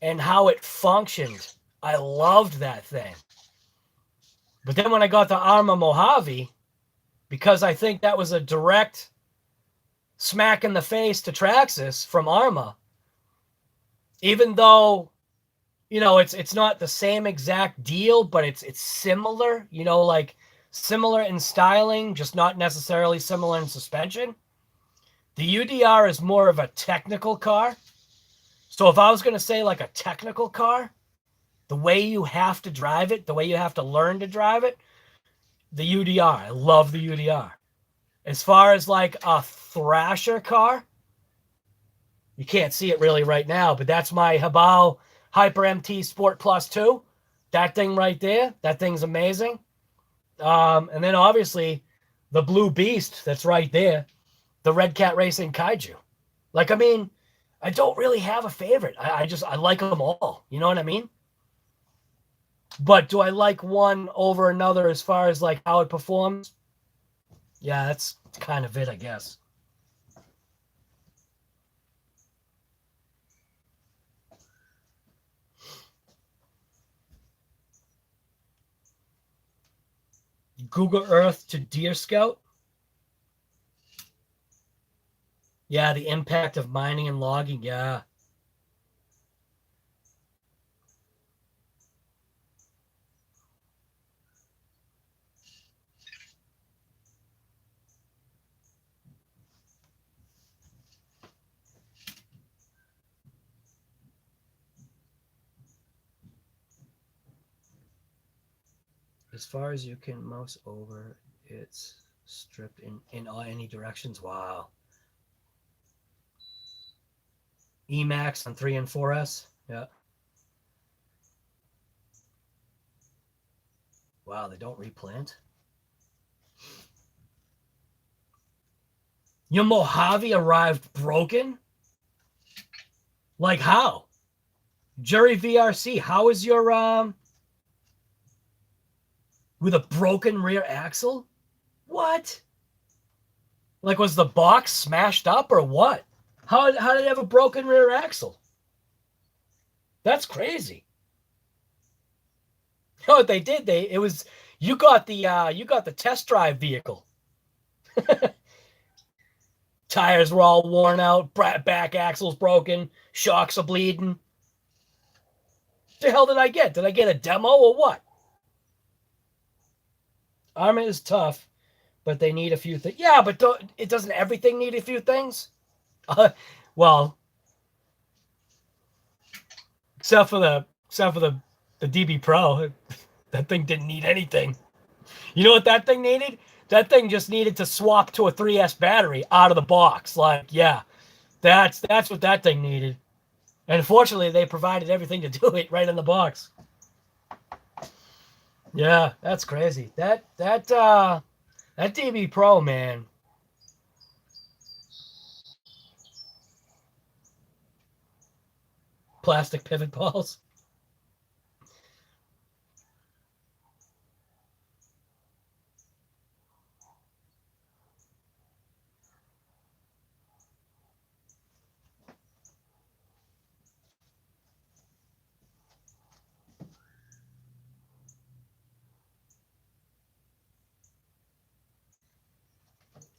and how it functioned, I loved that thing. But then when I got the Arrma Mojave, because I think that was a direct smack in the face to Traxxas from Arrma, even though, you know, it's not the same exact deal, but it's similar, you know, like similar in styling, just not necessarily similar in suspension. The UDR is more of a technical car. So if I was going to say like a technical car, the way you have to drive it, the way you have to learn to drive it, the UDR. I love the UDR. As far as like a Thrasher car, you can't see it really right now, but that's my Habao Hyper MT Sport Plus 2. That thing right there, that thing's amazing. And then obviously the Blue Beast that's right there, the Red Cat Racing Kaiju. Like, I mean, I don't really have a favorite. I like them all. You know what I mean? But do I like one over another as far as like how it performs? Yeah, that's kind of it, I guess. Google Earth to Deer Scout. Yeah, the impact of mining and logging. Yeah. As far as you can mouse over, it's stripped in any directions. Wow. Emax on 3 and 4S. Yeah. Wow, they don't replant. Your Mojave arrived broken? Like how? Jury VRC, how is your with a broken rear axle? What? Like, was the box smashed up or what? How did it have a broken rear axle? That's crazy. You know what they did? You got the test drive vehicle. Tires were all worn out, back axle's broken, shocks are bleeding. What the hell did I get? Did I get a demo or what? Arrma is tough, but they need a few things. Yeah, but it doesn't everything need a few things? Well, except for the DB Pro, that thing didn't need anything. You know what that thing needed? That thing just needed to swap to a 3S battery out of the box. Like, yeah, that's what that thing needed. And unfortunately, they provided everything to do it right in the box. Yeah, that's crazy. That DB Pro, man. Plastic pivot balls.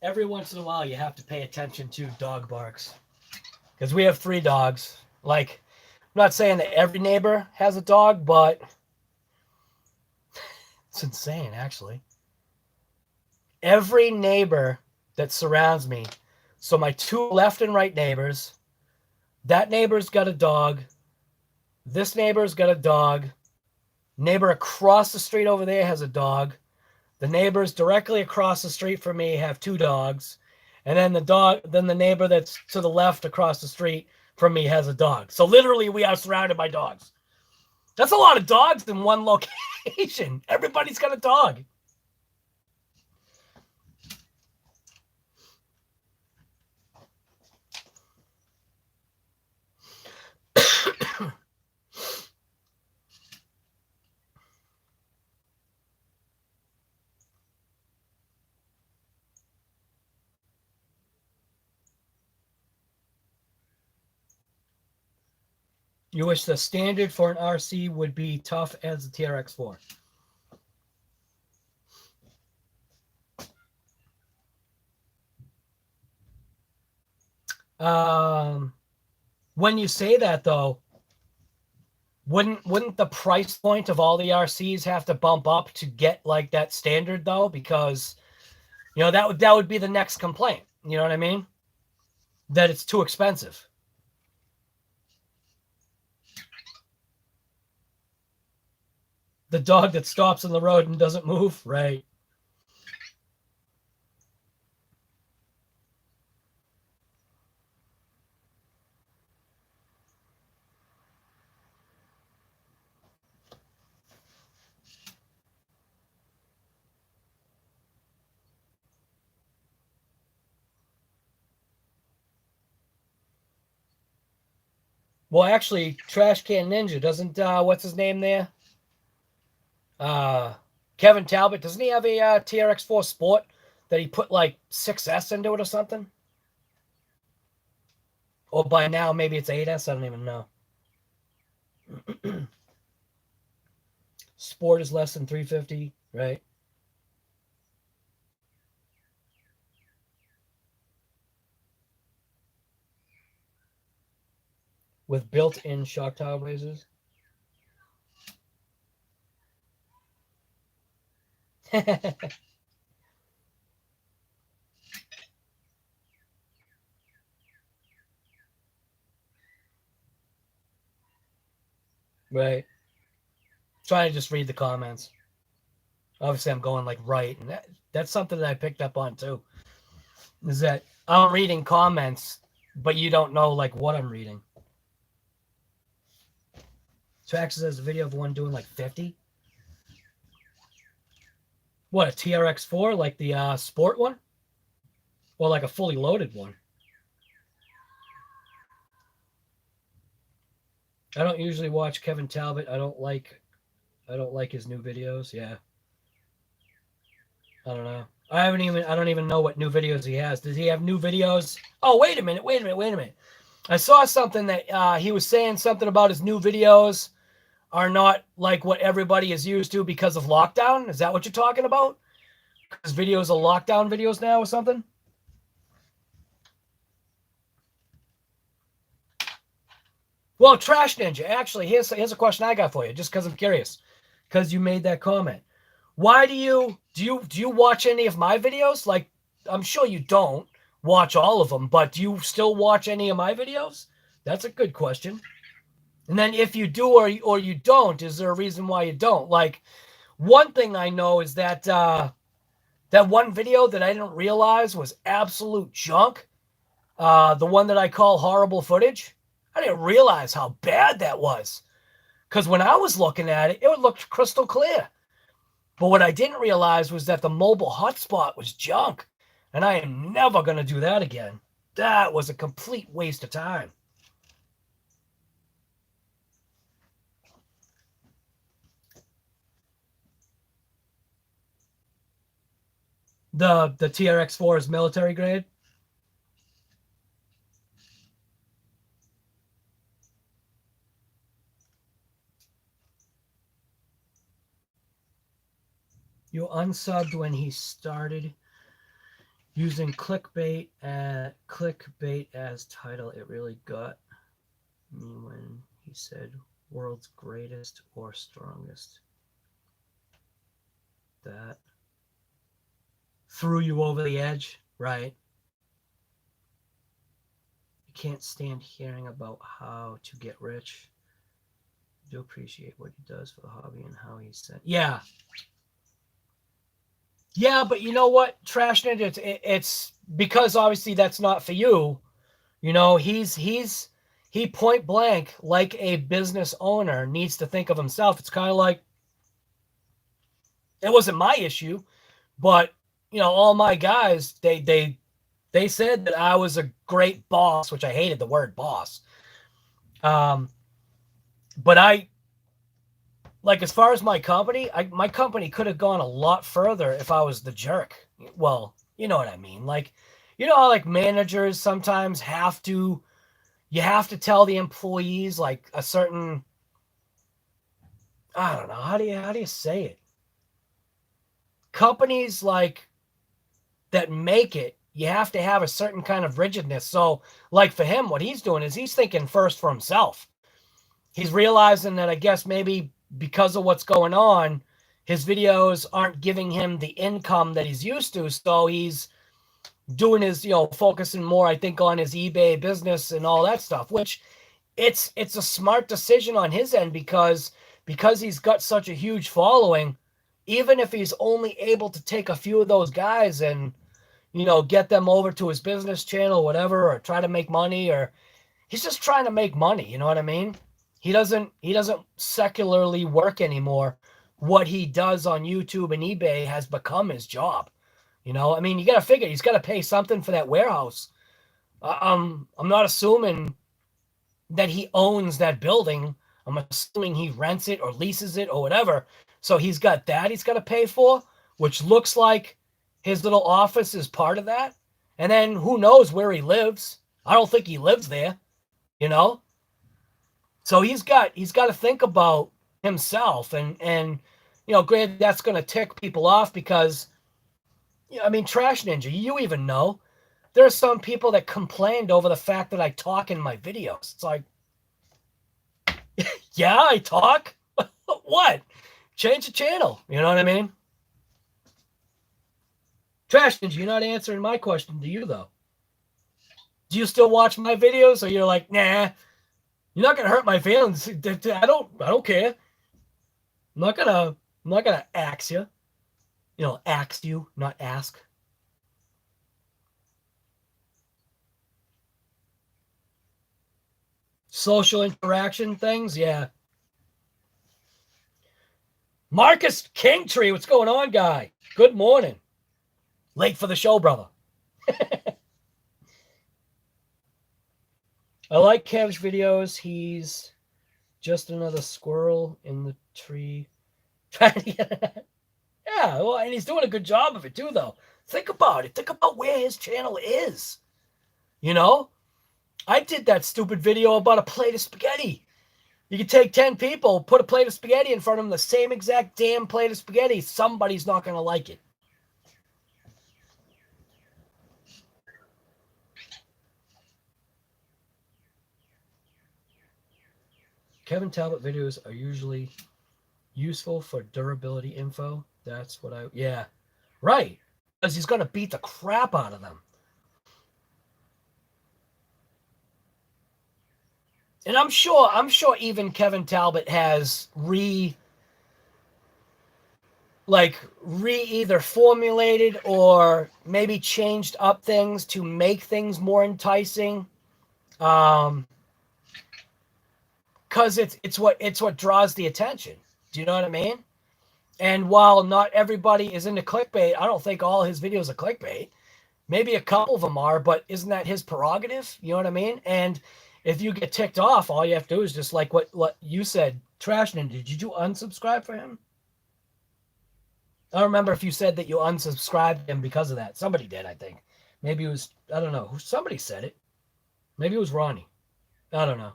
Every once in a while, you have to pay attention to dog barks. Because we have 3 dogs. Like, I'm not saying that every neighbor has a dog, but it's insane, actually. Every neighbor that surrounds me, so my 2 left and right neighbors, that neighbor's got a dog, this neighbor's got a dog, Neighbor across the street over there has a dog. The neighbors directly across the street from me have 2 dogs. And then the neighbor that's to the left across the street from me has a dog. So literally we are surrounded by dogs. That's a lot of dogs in one location. Everybody's got a dog. You wish the standard for an RC would be tough as the TRX4. When you say that, though, wouldn't the price point of all the RCs have to bump up to get like that standard, though? Because that would be the next complaint. You know what I mean? That it's too expensive. The dog that stops on the road and doesn't move, right? Well, actually, Trash Can Ninja doesn't. What's his name there? Kevin Talbot, doesn't he have a TRX4 Sport that he put like 6S into it or something? Or by now, maybe it's 8S. I don't even know. Sport is less than 350, right? With built-in shock tower blazers. Right. Trying to just read the comments. Obviously, I'm going like right, and that's something that I picked up on too. Is that I'm reading comments, but you don't know like what I'm reading. Traxxas has a video of one doing like 50. What, a TRX4, like the sport one? Or like a fully loaded one? I don't usually watch Kevin Talbot. I don't like his new videos. Yeah. I don't know. I don't even know what new videos he has. Does he have new videos? Oh, wait a minute. I saw something that he was saying something about his new videos are not like what everybody is used to because of lockdown. Is that what you're talking about? Because videos are lockdown videos now or something? Well, Trash Ninja, actually, here's a question I got for you, just because I'm curious, because you made that comment. Why do you watch any of my videos? Like, I'm sure you don't watch all of them, but do you still watch any of my videos? That's a good question. And then if you do or you don't, is there a reason why you don't? Like, one thing I know is that that one video that I didn't realize was absolute junk. The one that I call horrible footage. I didn't realize how bad that was. Because when I was looking at it, it looked crystal clear. But what I didn't realize was that the mobile hotspot was junk. And I am never going to do that again. That was a complete waste of time. The TRX4 is military grade. You unsubbed when he started using clickbait as title. It really got me when he said world's greatest or strongest. That threw you over the edge, right? You can't stand hearing about how to get rich. I do appreciate what he does for the hobby and how he said, yeah. Yeah, but you know what, Trash Ninja, it's because obviously that's not for you. You know, he point blank, like a business owner, needs to think of himself. It's kind of like, it wasn't my issue, but you know, all my guys, they said that I was a great boss, which I hated the word boss. But like, as far as my company, my company could have gone a lot further if I was the jerk. Well, you know what I mean. Like, you know how like managers sometimes you have to tell the employees like a certain, I don't know, how do you say it? Companies like that make it, you have to have a certain kind of rigidness. So like for him, what he's doing is he's thinking first for himself. He's realizing that I guess maybe because of what's going on, his videos aren't giving him the income that he's used to. So he's doing his, you know, focusing more, I think, on his eBay business and all that stuff, which it's a smart decision on his end because he's got such a huge following. Even if he's only able to take a few of those guys and, you know, get them over to his business channel, whatever, or try to make money, or he's just trying to make money. You know what I mean? He doesn't secularly work anymore. What he does on YouTube and eBay has become his job. You know, I mean, you got to figure he's got to pay something for that warehouse. I'm not assuming that he owns that building. I'm assuming he rents it or leases it or whatever. So he's got that he's got to pay for, which looks like his little office is part of that. And then who knows where he lives? I don't think he lives there, you know? So he's got to think about himself and you know, granted, that's going to tick people off because, you know, I mean, Trash Ninja, you even know there are some people that complained over the fact that I talk in my videos. It's like, yeah, I talk. What? Change the channel. You know what I mean? Trash Ninja, you're not answering my question to you though. Do you still watch my videos, or you're like, nah? You're not gonna hurt my feelings. I don't care. I'm not gonna ax you. You know, ax you, not ask. Social interaction things, yeah. Marcus Kingtree, what's going on, guy? Good morning. Late for the show, brother. I like Kev's videos. He's just another squirrel in the tree. Yeah, well, and he's doing a good job of it too, though. Think about it. Think about where his channel is. You know? I did that stupid video about a plate of spaghetti. You can take 10 people, put a plate of spaghetti in front of them, the same exact damn plate of spaghetti. Somebody's not going to like it. Kevin Talbot videos are usually useful for durability info. That's what yeah, right. Because he's going to beat the crap out of them. And I'm sure even Kevin Talbot has either formulated or maybe changed up things to make things more enticing. Because it's what draws the attention. Do you know what I mean? And while not everybody is into clickbait, I don't think all his videos are clickbait. Maybe a couple of them are, but isn't that his prerogative? You know what I mean? And if you get ticked off, all you have to do is just like what you said, Trash Ninja. Did you unsubscribe for him? I don't remember if you said that you unsubscribed him because of that. Somebody did, I think. Maybe it was, I don't know. Somebody said it. Maybe it was Ronnie. I don't know.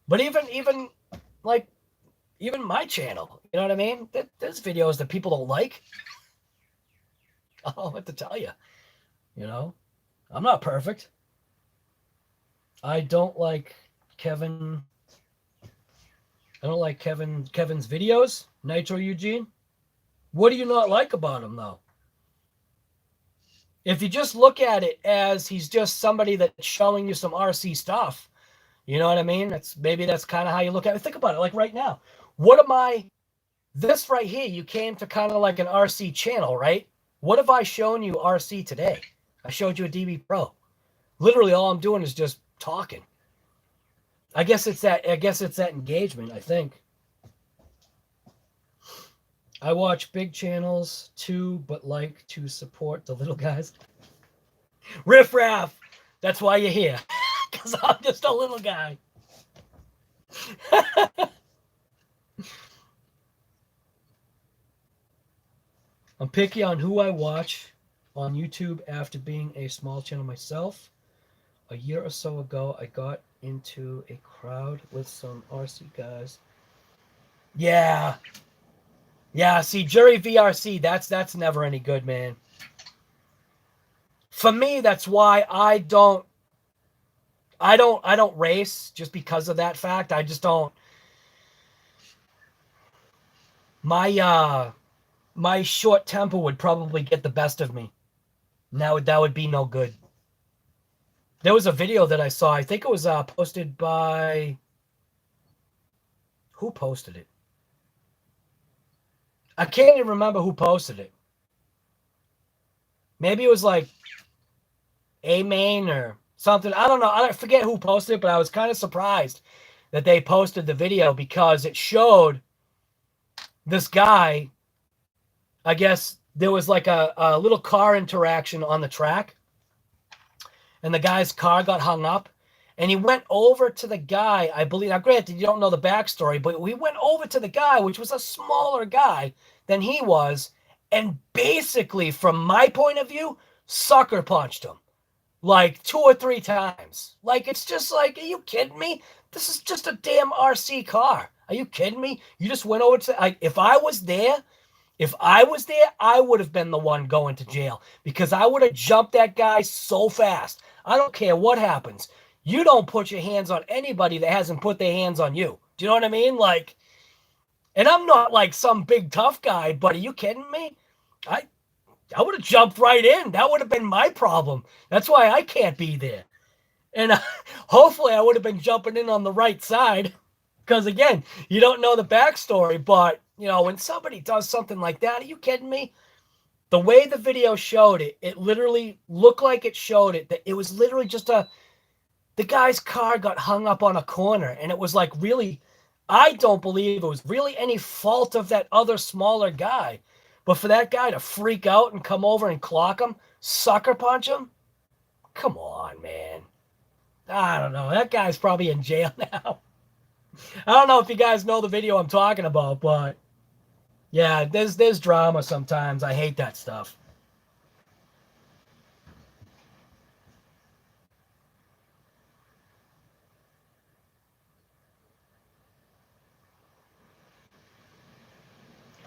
But even my channel, you know what I mean? There's videos that people don't like. I don't know what to tell you. You know, I'm not perfect. I don't like Kevin. I don't like Kevin's videos. Nitro Eugene. What do you not like about him, though? If you just look at it as he's just somebody that's showing you some RC stuff, You know what I mean? Maybe that's kind of how you look at it. Think about it. Like right now, this right here, you came to kind of like an RC channel, right? What have I shown you RC today? I showed you a DB Pro. Literally all I'm doing is just talking. I guess it's that engagement, I think. I watch big channels too, but like to support the little guys. Riff Raff! That's why you're here. Because I'm just a little guy. I'm picky on who I watch on YouTube after being a small channel myself. A year or so ago, I got into a crowd with some RC guys. Yeah. Yeah, see, Jury VRC, that's never any good, man. For me, that's why I don't race, just because of that fact. I just don't. My short temper would probably get the best of me. Now that would be no good. There was a video that I saw. I think it was posted by. Who posted it? I can't even remember who posted it. Maybe it was like A-Main or something. I don't know. I forget who posted it, but I was kind of surprised that they posted the video because it showed this guy. I guess there was like a little car interaction on the track, and the guy's car got hung up, and he went over to the guy, I believe. Now, granted, you don't know the backstory, but we went over to the guy, which was a smaller guy than he was, and basically, from my point of view, sucker punched him like 2 or 3 times. Like, it's just like, are you kidding me? This is just a damn RC car. Are you kidding me? You just went over to, if I was there, I would have been the one going to jail because I would have jumped that guy so fast. I don't care what happens. You don't put your hands on anybody that hasn't put their hands on you. Do you know what I mean? Like, and I'm not like some big tough guy, but are you kidding me? I would have jumped right in. That would have been my problem. That's why I can't be there. And hopefully I would have been jumping in on the right side because, again, you don't know the backstory, but you know, when somebody does something like that, are you kidding me? The way the video showed it, it literally looked like it showed it that it was literally just the guy's car got hung up on a corner, and it was like really, I don't believe it was really any fault of that other smaller guy. But for that guy to freak out and come over and clock him, sucker punch him, come on, man. I don't know. That guy's probably in jail now. I don't know if you guys know the video I'm talking about, but yeah, there's drama sometimes. I hate that stuff.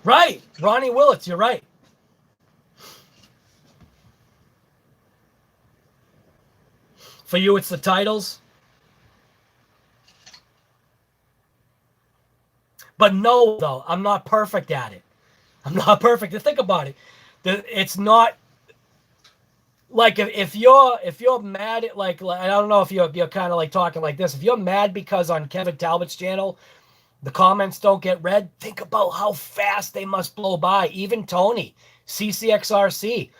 Right. Ronnie Willits, you're right. For you, it's the titles. But no, though, I'm not perfect at it. I'm not perfect. Think about it. It's not like if you're mad at like I don't know if you're kind of like talking like this. If you're mad because on Kevin Talbot's channel the comments don't get read, think about how fast they must blow by. Even Tony, CCXRC,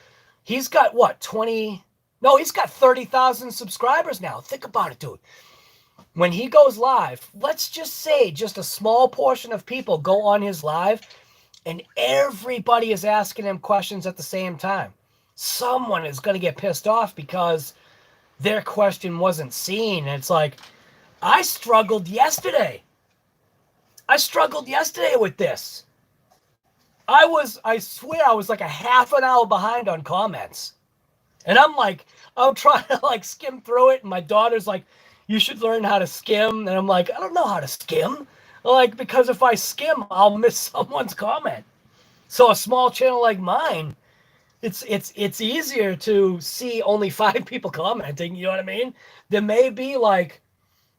he's got what 20? No, he's got 30,000 subscribers now. Think about it, dude. When he goes live, let's just say just a small portion of people go on his live and everybody is asking him questions at the same time. Someone is going to get pissed off because their question wasn't seen. And it's like, I struggled yesterday. With this. I swear I was like a half an hour behind on comments. And I'm trying to like skim through it. And my daughter's like, you should learn how to skim. And I'm like, I don't know how to skim. Like, because if I skim, I'll miss someone's comment. So a small channel like mine, it's easier to see only 5 people commenting. You know what I mean? There may be like,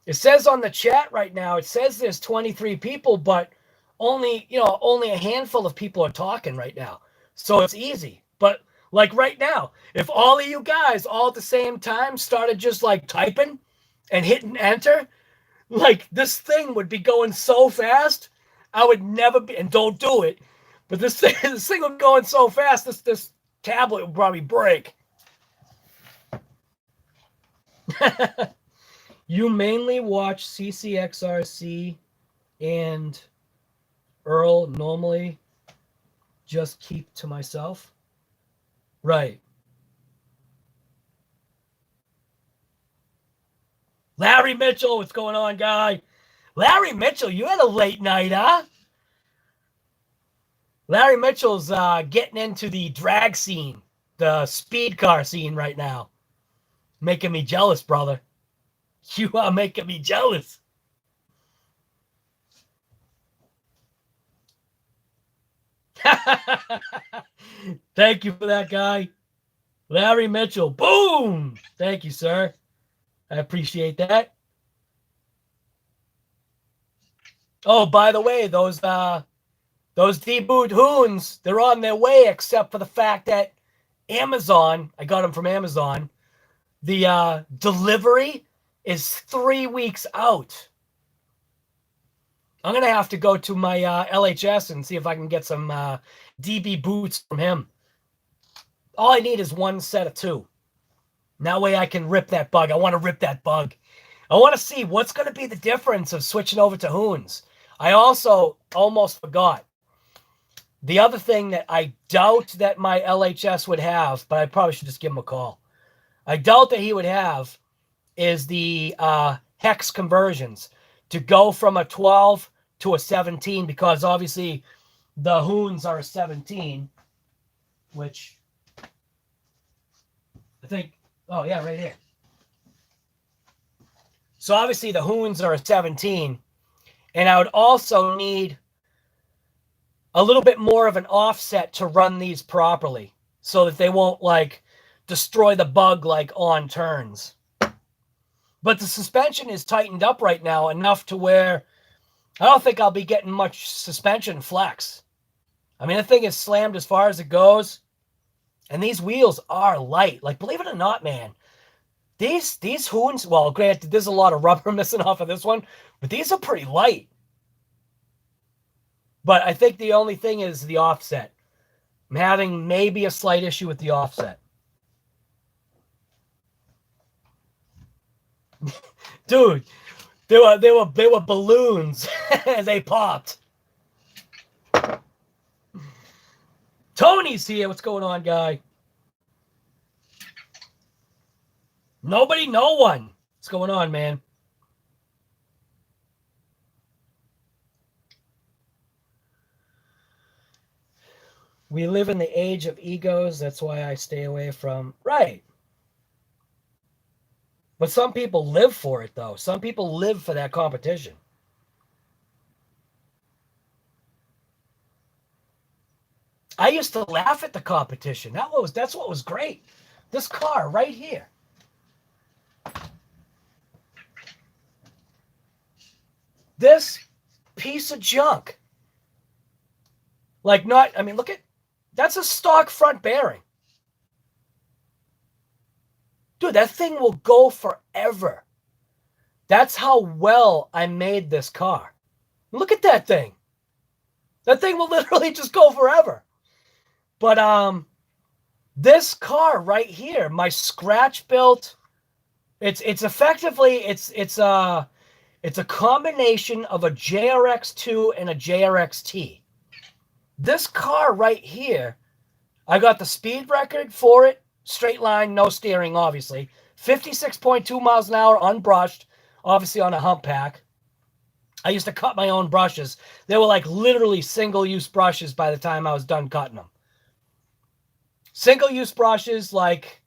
it says on the chat right now, it says there's 23 people, but only a handful of people are talking right now. So it's easy. But like right now, if all of you guys all at the same time started just like typing and hitting enter, Like, this thing would be going so fast, I would never be, and don't do it, but this thing, this thing would be going so fast, this tablet would probably break. You mainly watch CCXRC and Earl, normally just keep to myself. Right. Larry Mitchell, what's going on, guy? Larry Mitchell, you had a late night, huh? Larry Mitchell's getting into the drag scene, the speed car scene right now. Making me jealous, brother. You are making me jealous. Thank you for that, guy. Larry Mitchell. Boom. Thank you, sir. I appreciate that. Oh, by the way, those deboot Hoons, they're on their way, except for the fact that Amazon, I got them from Amazon, the delivery is 3 weeks out. I'm going to have to go to my LHS and see if I can get some DB boots from him. All I need is one set of 2. That way I can rip that bug. I want to rip that bug. I want to see what's going to be the difference of switching over to Hoons. I also almost forgot. The other thing that I doubt that my LHS would have, but I probably should just give him a call. I doubt that he would have is the hex conversions to go from a 12 to a 17, because obviously the Hoons are a 17, which I think, oh yeah, right here. So obviously the Hoons are a 17, and I would also need a little bit more of an offset to run these properly so that they won't like destroy the bug like on turns. But the suspension is tightened up right now enough to where I don't think I'll be getting much suspension flex. I mean, the thing is slammed as far as it goes, and these wheels are light. Like, believe it or not, man, these Hoons, well, granted, there's a lot of rubber missing off of this one, but these are pretty light. But I think the only thing is the offset. I'm having maybe a slight issue with the offset. Dude, they were balloons and they popped. Tony's here. What's going on, guy? Nobody, no one. What's going on, man? We live in the age of egos. That's why I stay away from... Right. But some people live for it, though. Some people live for that competition. I used to laugh at the competition. That's what was great. This car right here. This piece of junk. Like, not, I mean, look at, that's a stock front bearing. Dude, that thing will go forever. That's how well I made this car. Look at that thing. That thing will literally just go forever. But this car right here, my scratch built, it's effectively it's a combination of a JRX2 and a JRX-T. This car right here, I got the speed record for it. Straight line, no steering, obviously. 56.2 miles an hour, unbrushed, obviously on a hump pack. I used to cut my own brushes. They were like literally single-use brushes by the time I was done cutting them. Single-use brushes, like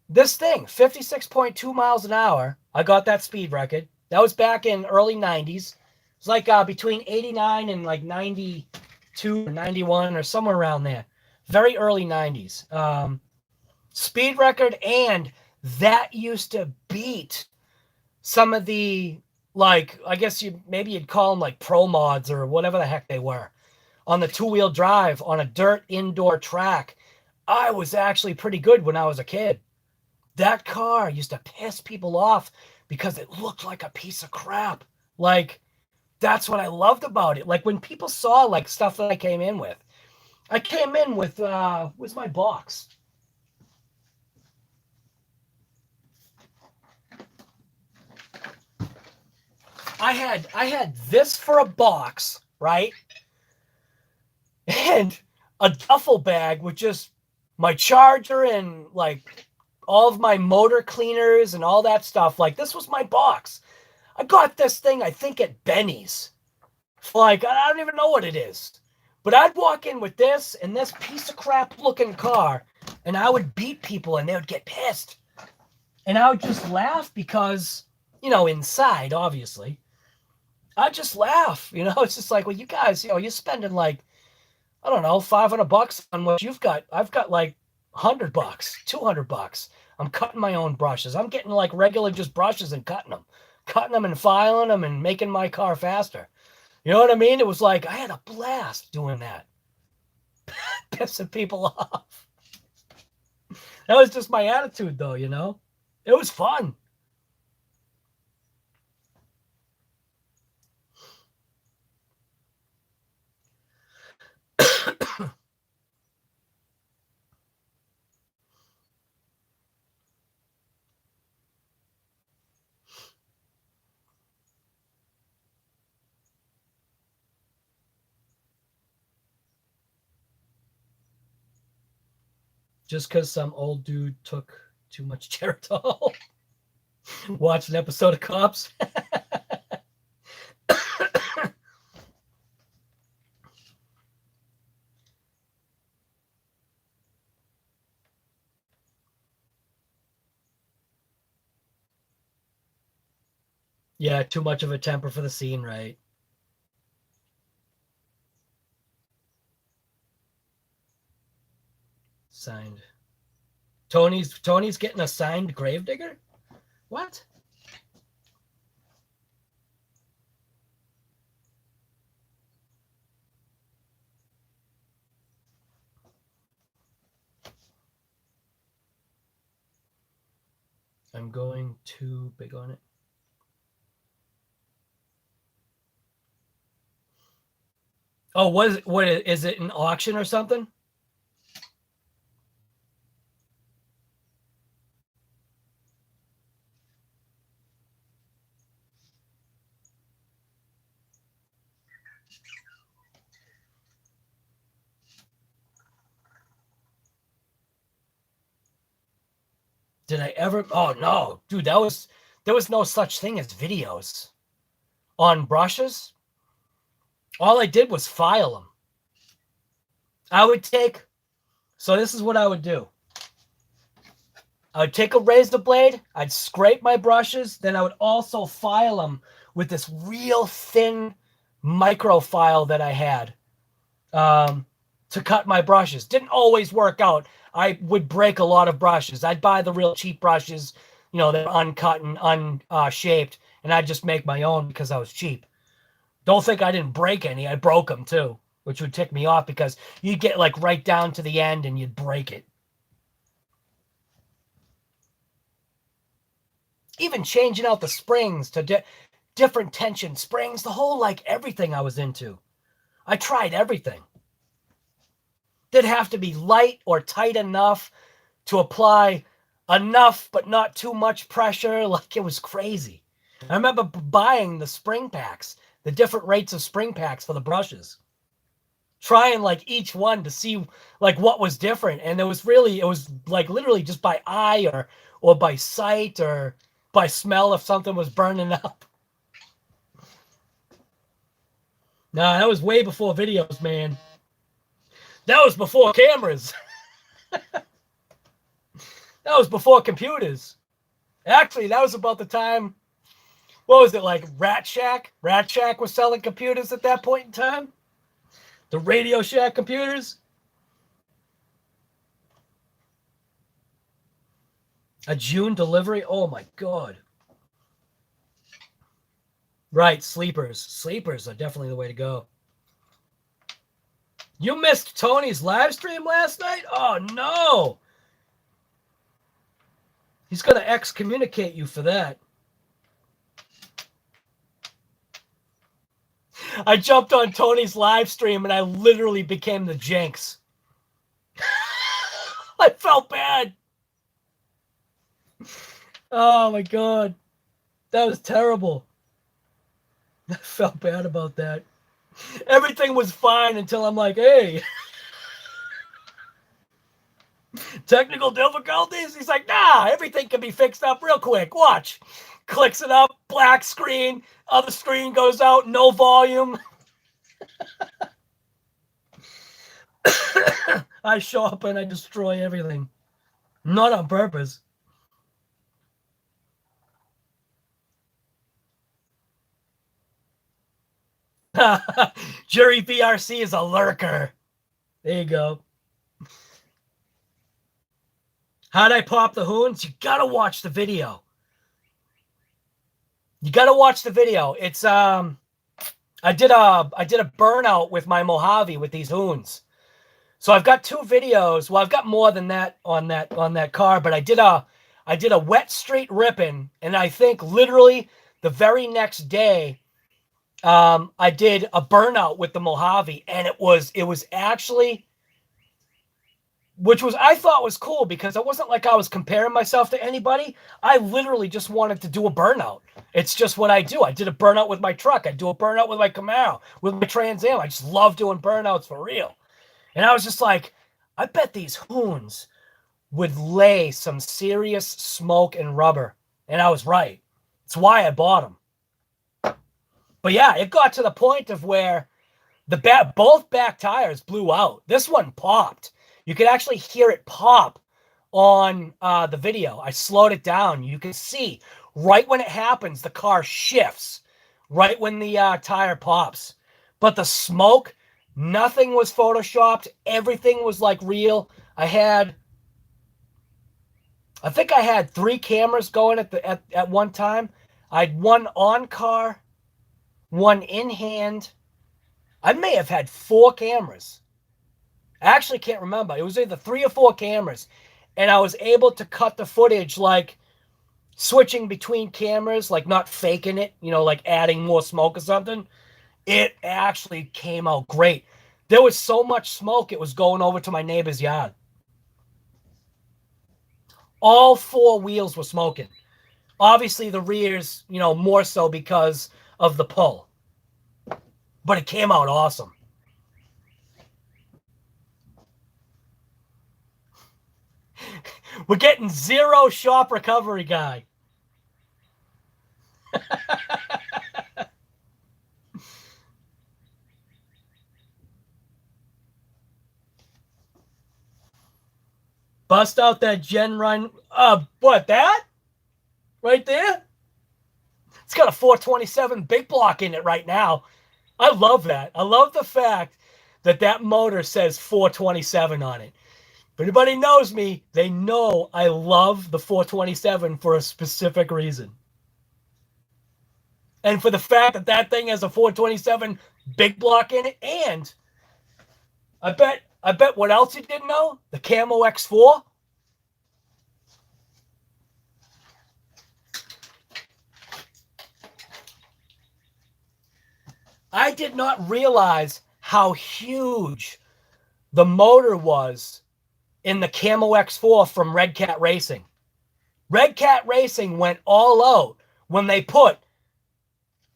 this thing, 56.2 miles an hour. I got that speed record. That was back in early 90s. It's like between 89 and like 92 or 91 or somewhere around there. Very early 90s. Speed record, and that used to beat some of the, like, I guess maybe you'd call them like pro mods or whatever the heck they were. On the two-wheel drive, on a dirt indoor track, I was actually pretty good when I was a kid. That car used to piss people off because it looked like a piece of crap. Like, that's what I loved about it. Like when people saw like stuff that I came in with. I came in with where's my box? I had this for a box, right? And a duffel bag with just my charger and like all of my motor cleaners and all that stuff. Like this was my box. I got this thing, I think, at Benny's. Like, I don't even know what it is. But I'd walk in with this and this piece of crap looking car, and I would beat people and they would get pissed. And I would just laugh because, you know, inside, obviously, I'd just laugh. You know, it's just like, well, you guys, you know, you're spending like, I don't know, $500 on what you've got. I've got like $100, $200. I'm cutting my own brushes. I'm getting like regular just brushes and cutting them and filing them and making my car faster. You know what I mean? It was like, I had a blast doing that. Pissing people off. That was just my attitude though, you know? It was fun. Just because some old dude took too much Geritol. Watch an episode of Cops. Yeah, too much of a temper for the scene, right? Signed. Tony's getting a signed Gravedigger? What? I'm going too big on it. Oh, what is it, an auction or something? Did I ever? Oh no, dude, there was no such thing as videos on brushes. All I did was file them. I would take, so this is what I would do. I would take a razor blade, I'd scrape my brushes, then I would also file them with this real thin micro file that I had to cut my brushes. Didn't always work out. I would break a lot of brushes. I'd buy the real cheap brushes, you know, they're uncut and unshaped, and I'd just make my own because I was cheap. Don't think I didn't break any. I broke them too, which would tick me off because you'd get like right down to the end and you'd break it. Even changing out the springs to different tension springs, the whole like everything I was into. I tried everything. Did have to be light or tight enough to apply enough but not too much pressure. Like it was crazy. I remember buying the spring packs, the different rates of spring packs for the brushes. Trying like each one to see like what was different. And it was like literally just by eye or by sight or by smell if something was burning up. Nah, that was way before videos, man. That was before cameras. That was before computers. Actually, that was about the time, what was it, like Rat Shack? Rat Shack was selling computers at that point in time? The Radio Shack computers? A June delivery? Oh my God. Right, sleepers. Sleepers are definitely the way to go. You missed Tony's live stream last night? Oh no. He's going to excommunicate you for that. I jumped on Tony's live stream and I literally became the Jinx. I felt bad. Oh my God. That was terrible. I felt bad about that. Everything was fine until I'm like, hey, technical difficulties? He's like, nah, everything can be fixed up real quick. Watch. Clicks it up, black screen, other screen goes out, no volume. I show up and I destroy everything. Not on purpose. Jury VRC is a lurker. There you go. How'd I pop the hoons? You gotta watch the video. You gotta watch the video. It's I did a burnout with my Mojave with these hoons. So I've got 2 videos. Well, I've got more than that on that car, but I did a wet street ripping, and I think literally the very next day, I did a burnout with the Mojave, and it was actually, which was, I thought was cool because it wasn't like I was comparing myself to anybody. I literally just wanted to do a burnout. It's just what I do. I did a burnout with my truck. I do a burnout with my Camaro, with my Trans Am. I just love doing burnouts for real. And I was just like, I bet these hoons would lay some serious smoke and rubber. And I was right. It's why I bought them. But yeah, it got to the point of where both back tires blew out. This one popped. You could actually hear it pop on the video. I slowed it down. You can see right when it happens, the car shifts right when the tire pops. But the smoke, nothing was photoshopped. Everything was like real. I think I had 3 cameras going at one time. I had one on car, one in hand. I may have had 4 cameras. I actually can't remember. It was either 3 or 4 cameras. And I was able to cut the footage, like switching between cameras, like not faking it, like adding more smoke or something. It actually came out great. There was so much smoke, it was going over to my neighbor's yard. All 4 wheels were smoking. Obviously, the rears, more so because of the pull. But it came out awesome. We're getting 0 shop recovery guy. Bust out that Gen Run. What, that? Right there? It's got a 427 big block in it right now. I love that. I love the fact that motor says 427 on it. If anybody knows me, they know I love the 427 for a specific reason. And for the fact that thing has a 427 big block in it, and I bet what else you didn't know? The Camo X4. I did not realize how huge the motor was in the Camo X4 from Red Cat Racing. Red Cat Racing went all out when they put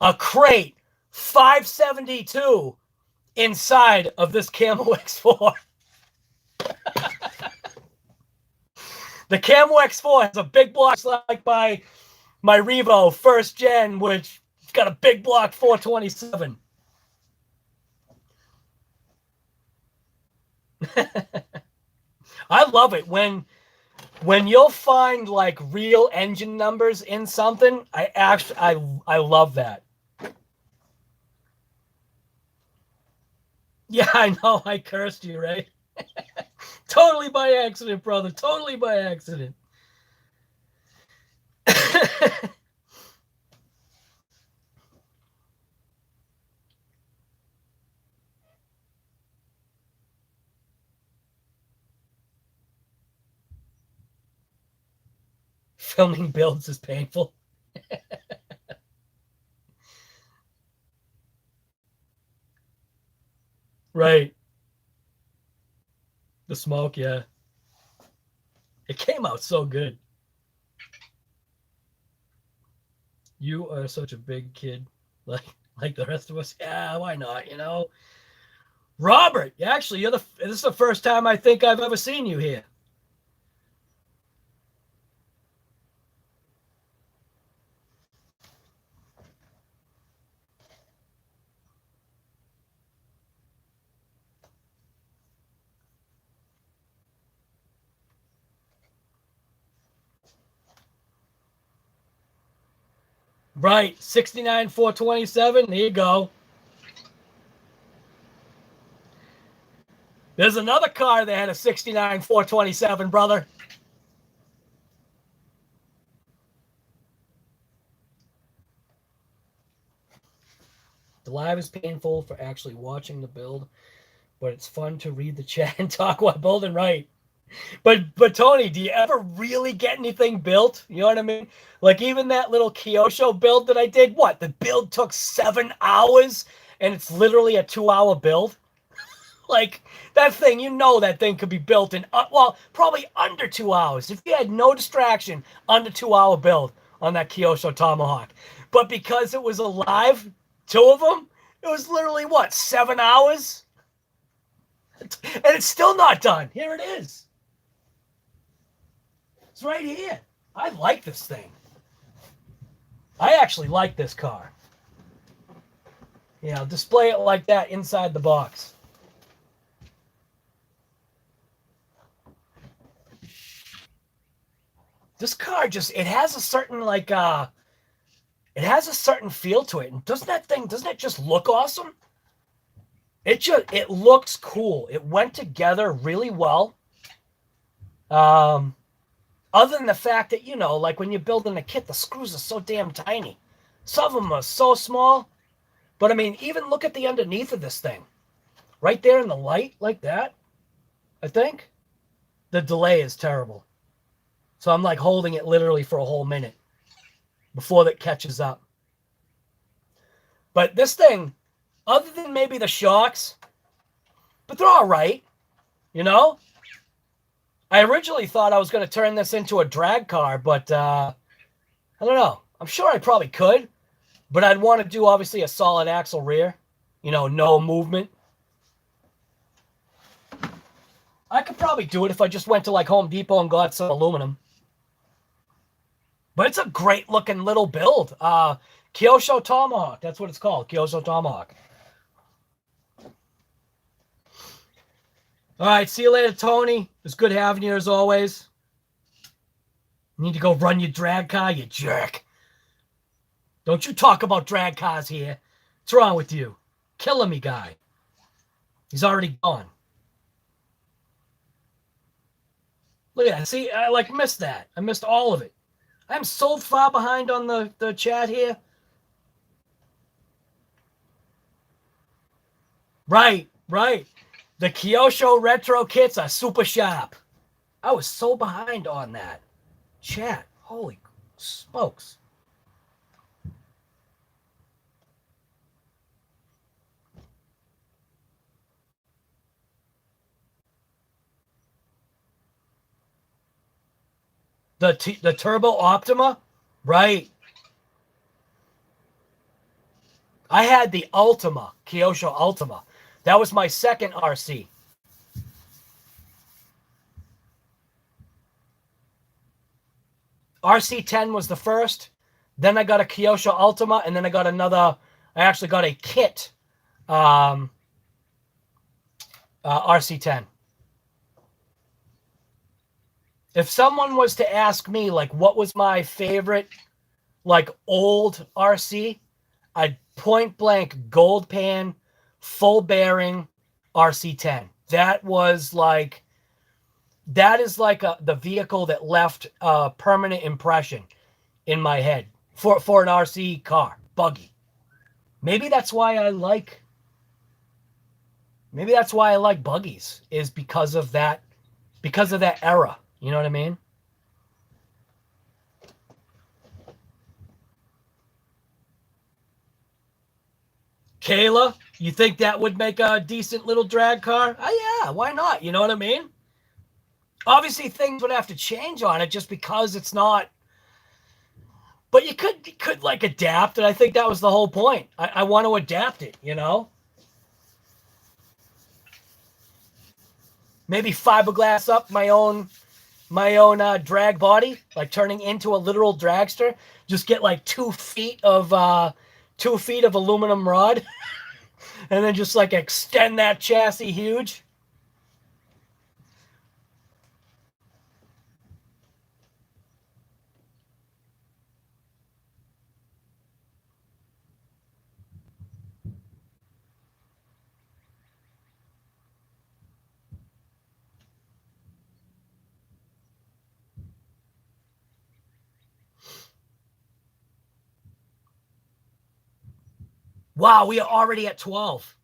a crate 572 inside of this Camo X4. The Camo X4 has a big block like my Revo first gen, which got a big block 427. I love it when you'll find like real engine numbers in something. I love that. Yeah, I know I cursed you, right? Totally by accident, brother. Totally by accident. Filming builds is painful. Right. The smoke, yeah. It came out so good. You are such a big kid, like the rest of us. Yeah, why not? You know, Robert. Actually, this is the first time I think I've ever seen you here. Right, 69 427. There you go. There's another car that had a 69 427, brother. The live is painful for actually watching the build, but it's fun to read the chat and talk while building. Right. But Tony, do you ever really get anything built? You know what I mean? Like even that little Kyosho build that I did, what? The build took 7 hours and it's literally a 2-hour build. Like that thing, you know that thing could be built in, well, probably under 2 hours. If you had no distraction, under 2-hour build on that Kyosho Tomahawk. But because it was alive, 2 of them, it was literally what, 7 hours? And it's still not done. Here it is. It's right here. I like this thing. I actually like this car. Yeah, I'll display it like that inside the box. This car just, it has a certain like it has a certain feel to it. And doesn't it just look awesome? It looks cool. It went together really well. Other than the fact that, you know, like when you're building a kit, the screws are so damn tiny. Some of them are so small. But I mean, even look at the underneath of this thing. Right there in the light like that, I think. The delay is terrible. So I'm like holding it literally for a whole minute before that catches up. But this thing, other than maybe the shocks, but they're all right, you know? I originally thought I was going to turn this into a drag car, but I don't know. I'm sure I probably could, but I'd want to do obviously a solid axle rear, you know, no movement. I could probably do it if I just went to like Home Depot and got some aluminum. But it's a great looking little build. Kyosho Tomahawk, that's what it's called, Kyosho Tomahawk. All right, see you later, Tony. It's good having you as always. You need to go run your drag car, you jerk. Don't you talk about drag cars here. What's wrong with you? Killing me, guy. He's already gone. Look at that. See, I like missed that. I missed all of it. I'm so far behind on the chat here. Right. The Kyosho retro kits are super sharp. I was so behind on that. Chat. Holy smokes. The Turbo Optima? Right. I had the Ultima, Kyosho Ultima. That was my second RC. RC10 was the first. Then I got a Kyosho Ultima, and then I got another. I actually got a kit RC10. If someone was to ask me, like, what was my favorite, like, old RC, I'd point blank gold pan, full bearing RC10. That is like the vehicle that left a permanent impression in my head for an RC car, buggy. Maybe that's why I like buggies, is because of that era. You know what I mean? Kayla, you think that would make a decent little drag car? Oh, yeah, why not? You know what I mean? Obviously, things would have to change on it just because it's not. But you could like adapt, and I think that was the whole point. I want to adapt it, you know? Maybe fiberglass up my own drag body, like turning into a literal dragster. Just get like 2 feet of aluminum rod, and then just like extend that chassis huge. Wow, we are already at 12.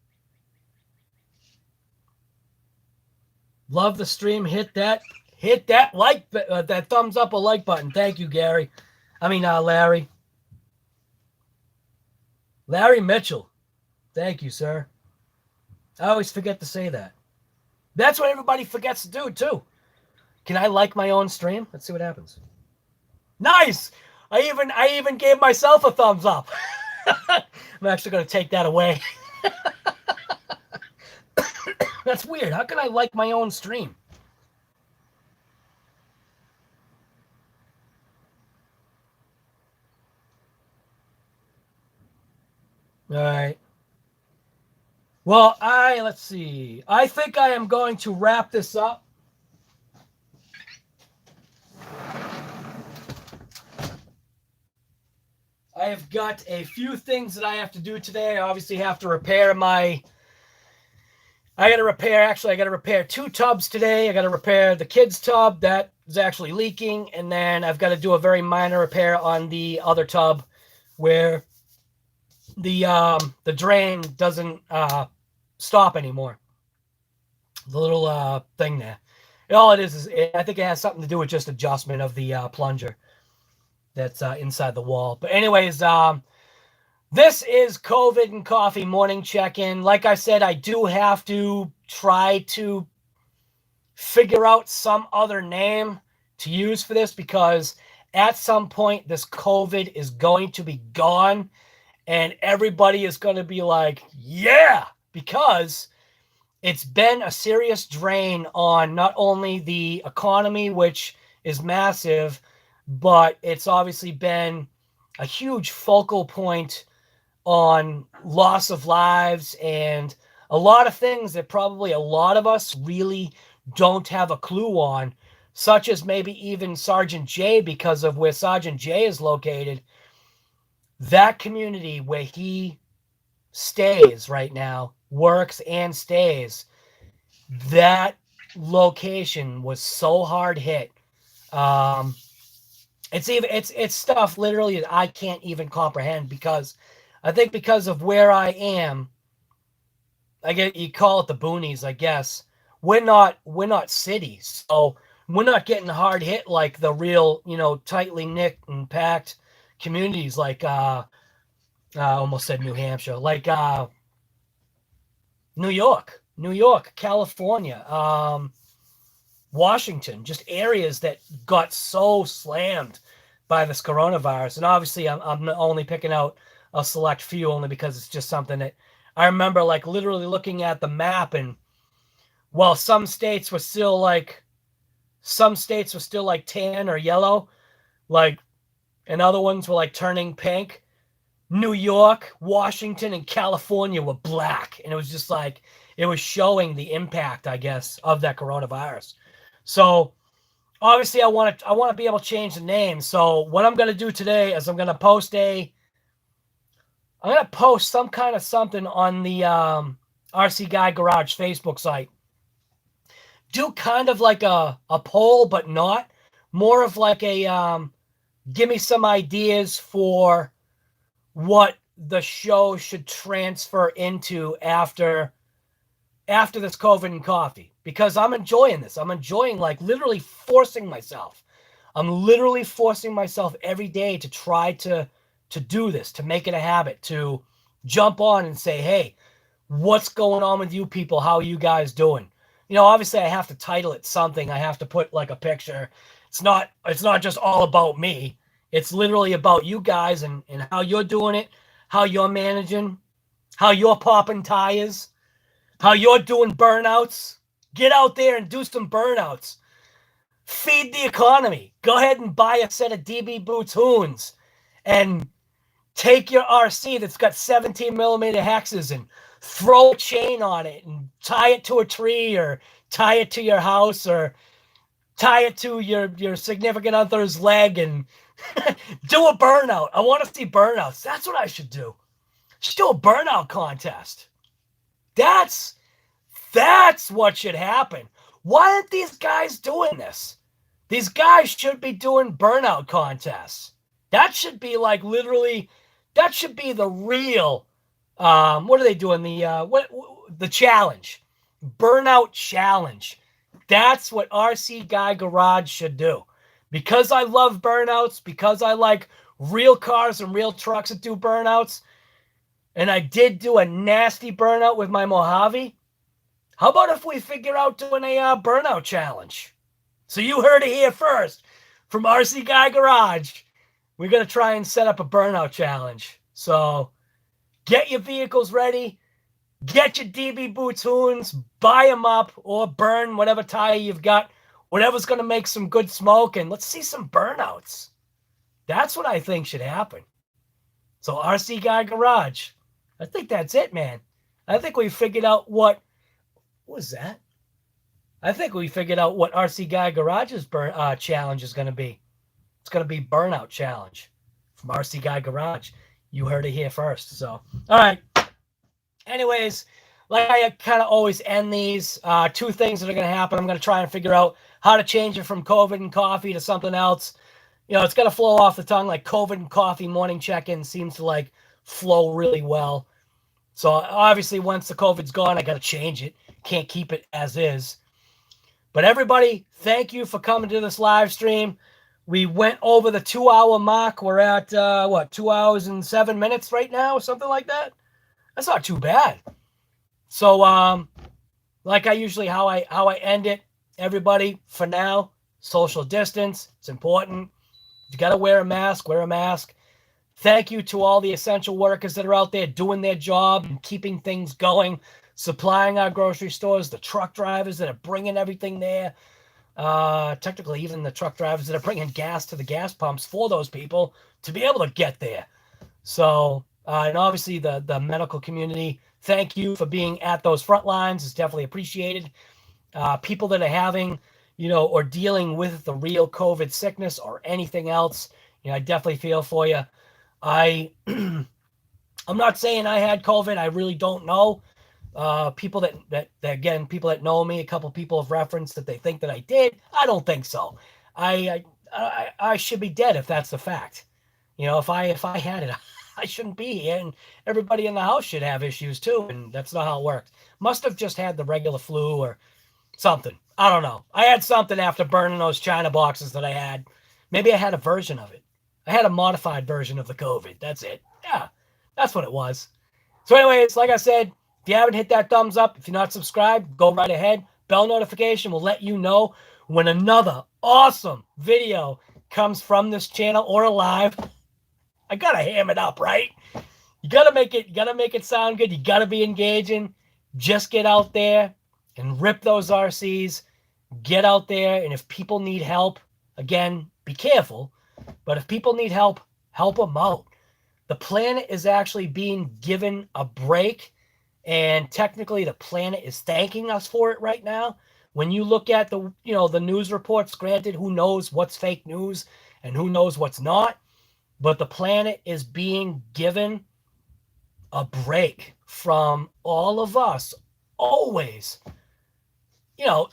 Love the stream. Hit that like, that thumbs up or like button. Thank you, Gary. I mean, Larry. Larry Mitchell. Thank you, sir. I always forget to say that. That's what everybody forgets to do, too. Can I like my own stream? Let's see what happens. Nice! I even gave myself a thumbs up. I'm actually going to take that away. That's weird. How can I like my own stream? All right. Well, let's see. I think I am going to wrap this up. I have got a few things that I have to do today. I obviously have to repair I got to repair 2 tubs today. I got to repair the kids' tub that is actually leaking. And then I've got to do a very minor repair on the other tub where the drain doesn't stop anymore. The little thing there. All it is I think it has something to do with just adjustment of the plunger that's inside the wall. But anyways, this is COVID and Coffee morning check-in. Like I said, I do have to try to figure out some other name to use for this because at some point this COVID is going to be gone and everybody is going to be like, yeah, because it's been a serious drain on not only the economy, which is massive, but it's obviously been a huge focal point on loss of lives and a lot of things that probably a lot of us really don't have a clue on, such as maybe even Sergeant J, because of where Sergeant J is located. That community where he stays right now, works and stays, that location was so hard hit. It's stuff literally that I can't even comprehend because I think because of where I am, you call it the boonies, I guess. We're not cities, so we're not getting hard hit like the real, tightly knit and packed communities like I almost said New Hampshire, like New York, California, Washington, just areas that got so slammed by this coronavirus. And obviously I'm only picking out a select few only because it's just something that I remember like literally looking at the map, and while some states were still like tan or yellow, like, and other ones were like turning pink, New York, Washington, and California were black. And it was just like, it was showing the impact, I guess, of that coronavirus. So obviously I want to be able to change the name. So what I'm going to do today is I'm going to post some kind of something on the RC Guy Garage Facebook site. Do kind of like a poll, but not. More of like a give me some ideas for what the show should transfer into after this COVID and Coffee. Because I'm enjoying this. I'm enjoying like literally forcing myself. I'm literally forcing myself every day to try to do this, to make it a habit, to jump on and say, hey, what's going on with you people? How are you guys doing? You know, obviously I have to title it something. I have to put like a picture. It's not just all about me. It's literally about you guys and how you're doing it, how you're managing, how you're popping tires, how you're doing burnouts. Get out there and do some burnouts. Feed the economy. Go ahead and buy a set of DB Boots Hoons and take your RC that's got 17 millimeter hexes and throw a chain on it and tie it to a tree or tie it to your house or tie it to your significant other's leg and do a burnout. I want to see burnouts. That's what I should do. Should do a burnout contest. That's what should happen. Why aren't these guys doing this? These guys should be doing burnout contests. That should be like literally, that should be the real, what are they doing? The challenge, burnout challenge. That's what RC Guy Garage should do. Because I love burnouts, because I like real cars and real trucks that do burnouts, and I did do a nasty burnout with my Mojave. How about if we figure out doing a burnout challenge? So you heard it here first from RC Guy Garage. We're going to try and set up a burnout challenge. So get your vehicles ready. Get your DB Boots Hoons. Buy them up or burn whatever tire you've got. Whatever's going to make some good smoke. And let's see some burnouts. That's what I think should happen. So RC Guy Garage. I think that's it, man. I think we figured out what was that? I think we figured out what RC Guy Garage's challenge is going to be. It's going to be Burnout Challenge from RC Guy Garage. You heard it here first. So, all right. Anyways, like I kind of always end these, two things that are going to happen. I'm going to try and figure out how to change it from COVID and coffee to something else. You know, it's going to flow off the tongue like COVID and coffee morning check-in seems to like flow really well. So obviously once the COVID's gone, I got to change it. Can't keep it as is. But everybody, thank you for coming to this live stream. We went over the 2-hour mark. We're at, 2 hours and 7 minutes right now or something like that? That's not too bad. So, like I usually, how I end it, everybody, for now, social distance. It's important. You got to wear a mask, wear a mask. Thank you to all the essential workers that are out there doing their job and keeping things going, supplying our grocery stores, the truck drivers that are bringing everything there. Technically, even the truck drivers that are bringing gas to the gas pumps for those people to be able to get there. So, and obviously the medical community, thank you for being at those front lines. It's definitely appreciated. People that are having, or dealing with the real COVID sickness or anything else, I definitely feel for you. I'm not saying I had COVID. I really don't know. People that people that know me, a couple people have referenced that they think that I did. I don't think so. I should be dead if that's the fact. If I had it, I shouldn't be here, and everybody in the house should have issues too, and that's not how it works. Must have just had the regular flu or something. I don't know. I had something after burning those China boxes that I had. Maybe I had a version of it. I had a modified version of the COVID. That's it. Yeah, that's what it was. So anyways, like I said, if you haven't hit that thumbs up, if you're not subscribed, go right ahead. Bell notification will let you know when another awesome video comes from this channel or live. I gotta ham it up, right? You gotta make it sound good. You gotta be engaging. Just get out there and rip those RCs. Get out there, and if people need help, again, be careful. But if people need help, help them out. The planet is actually being given a break, and technically the planet is thanking us for it right now. When you look at the news reports, granted, who knows what's fake news and who knows what's not, but the planet is being given a break from all of us, always,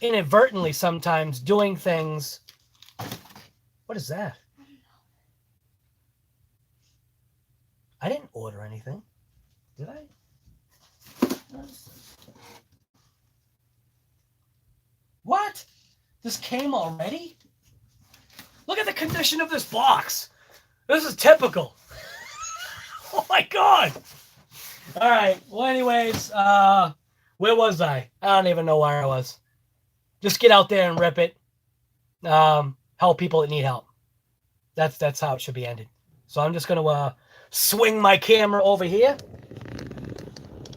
inadvertently sometimes doing things. What is that? I didn't order anything. Did I? What? This came already? Look at the condition of this box. This is typical. Oh my God. All right. Well, anyways, where was I? I don't even know where I was. Just get out there and rip it. Help people that need help. That's how it should be ended. So I'm just gonna swing my camera over here,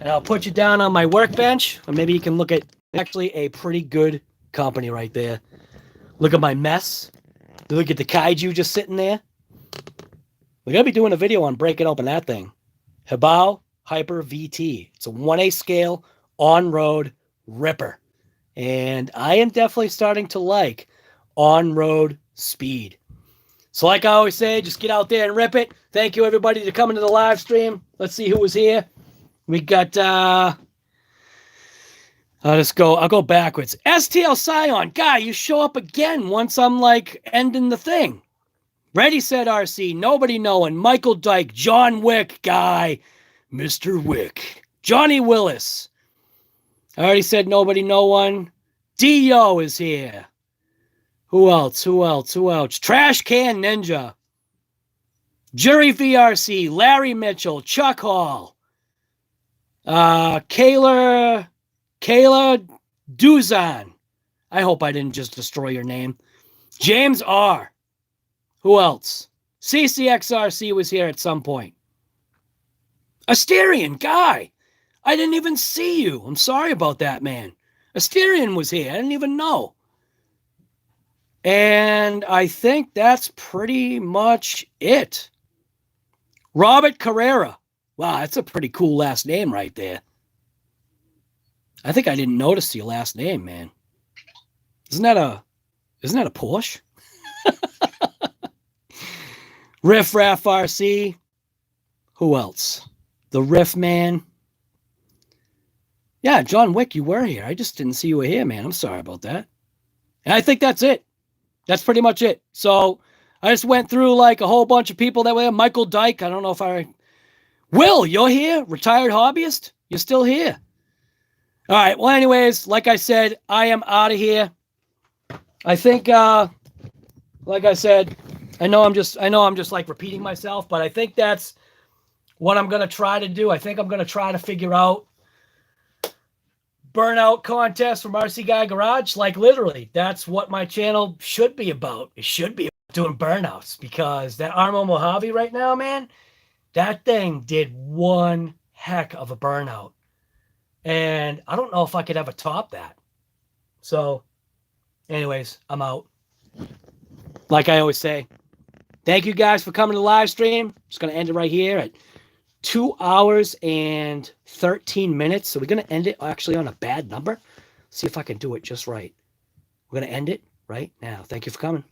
and I'll put you down on my workbench, or maybe you can look at actually a pretty good company right there. Look at my mess. Look at the kaiju just sitting there. We're gonna be doing a video on breaking open that thing. Hibao Hyper VT. It's a 1A scale on-road ripper. And I am definitely starting to like on-road speed. So like I always say, just get out there and rip it. Thank you everybody to coming to the live stream. Let's see who was here. We got I'll go backwards. STL Scion, guy, you show up again once I'm like ending the thing. Ready, said RC, nobody knowing. Michael Dyke, John Wick, guy, Mr. Wick, Johnny Willis. I already said nobody, no one. Dio is here. Who else? Trash Can Ninja. Jury VRC, Larry Mitchell, Chuck Hall. Kayla Duzan. I hope I didn't just destroy your name. James R. Who else? CCXRC was here at some point. Asterion, guy. I didn't even see you. I'm sorry about that, man. Asterion was here. I didn't even know. And I think that's pretty much it. Robert Carrera. Wow, that's a pretty cool last name right there. I think I didn't notice your last name, man. Isn't that a Porsche? Riff Raff RC. Who else? The Riff Man. Yeah, John Wick, you were here. I just didn't see you were here, man. I'm sorry about that. And I think that's it. That's pretty much it. So I just went through like a whole bunch of people that way. Michael Dyke. I don't know if Will, you're here? Retired hobbyist? You're still here. All right. Well, anyways, like I said, I am out of here. I think, like I said, I know I'm just like repeating myself, but I think that's what I'm going to try to do. I think I'm going to try to figure out burnout contest from RC Guy Garage. Like literally, that's what my channel should be about. It should be about doing burnouts, because that Armo Mojave right now, man, that thing did one heck of a burnout. And I don't know if I could ever top that. So anyways, I'm out. Like I always say, thank you guys for coming to the live stream. Just going to end it right here at 2 hours and 13 minutes. So we're going to end it actually on a bad number. See if I can do it just right. We're going to end it right now. Thank you for coming.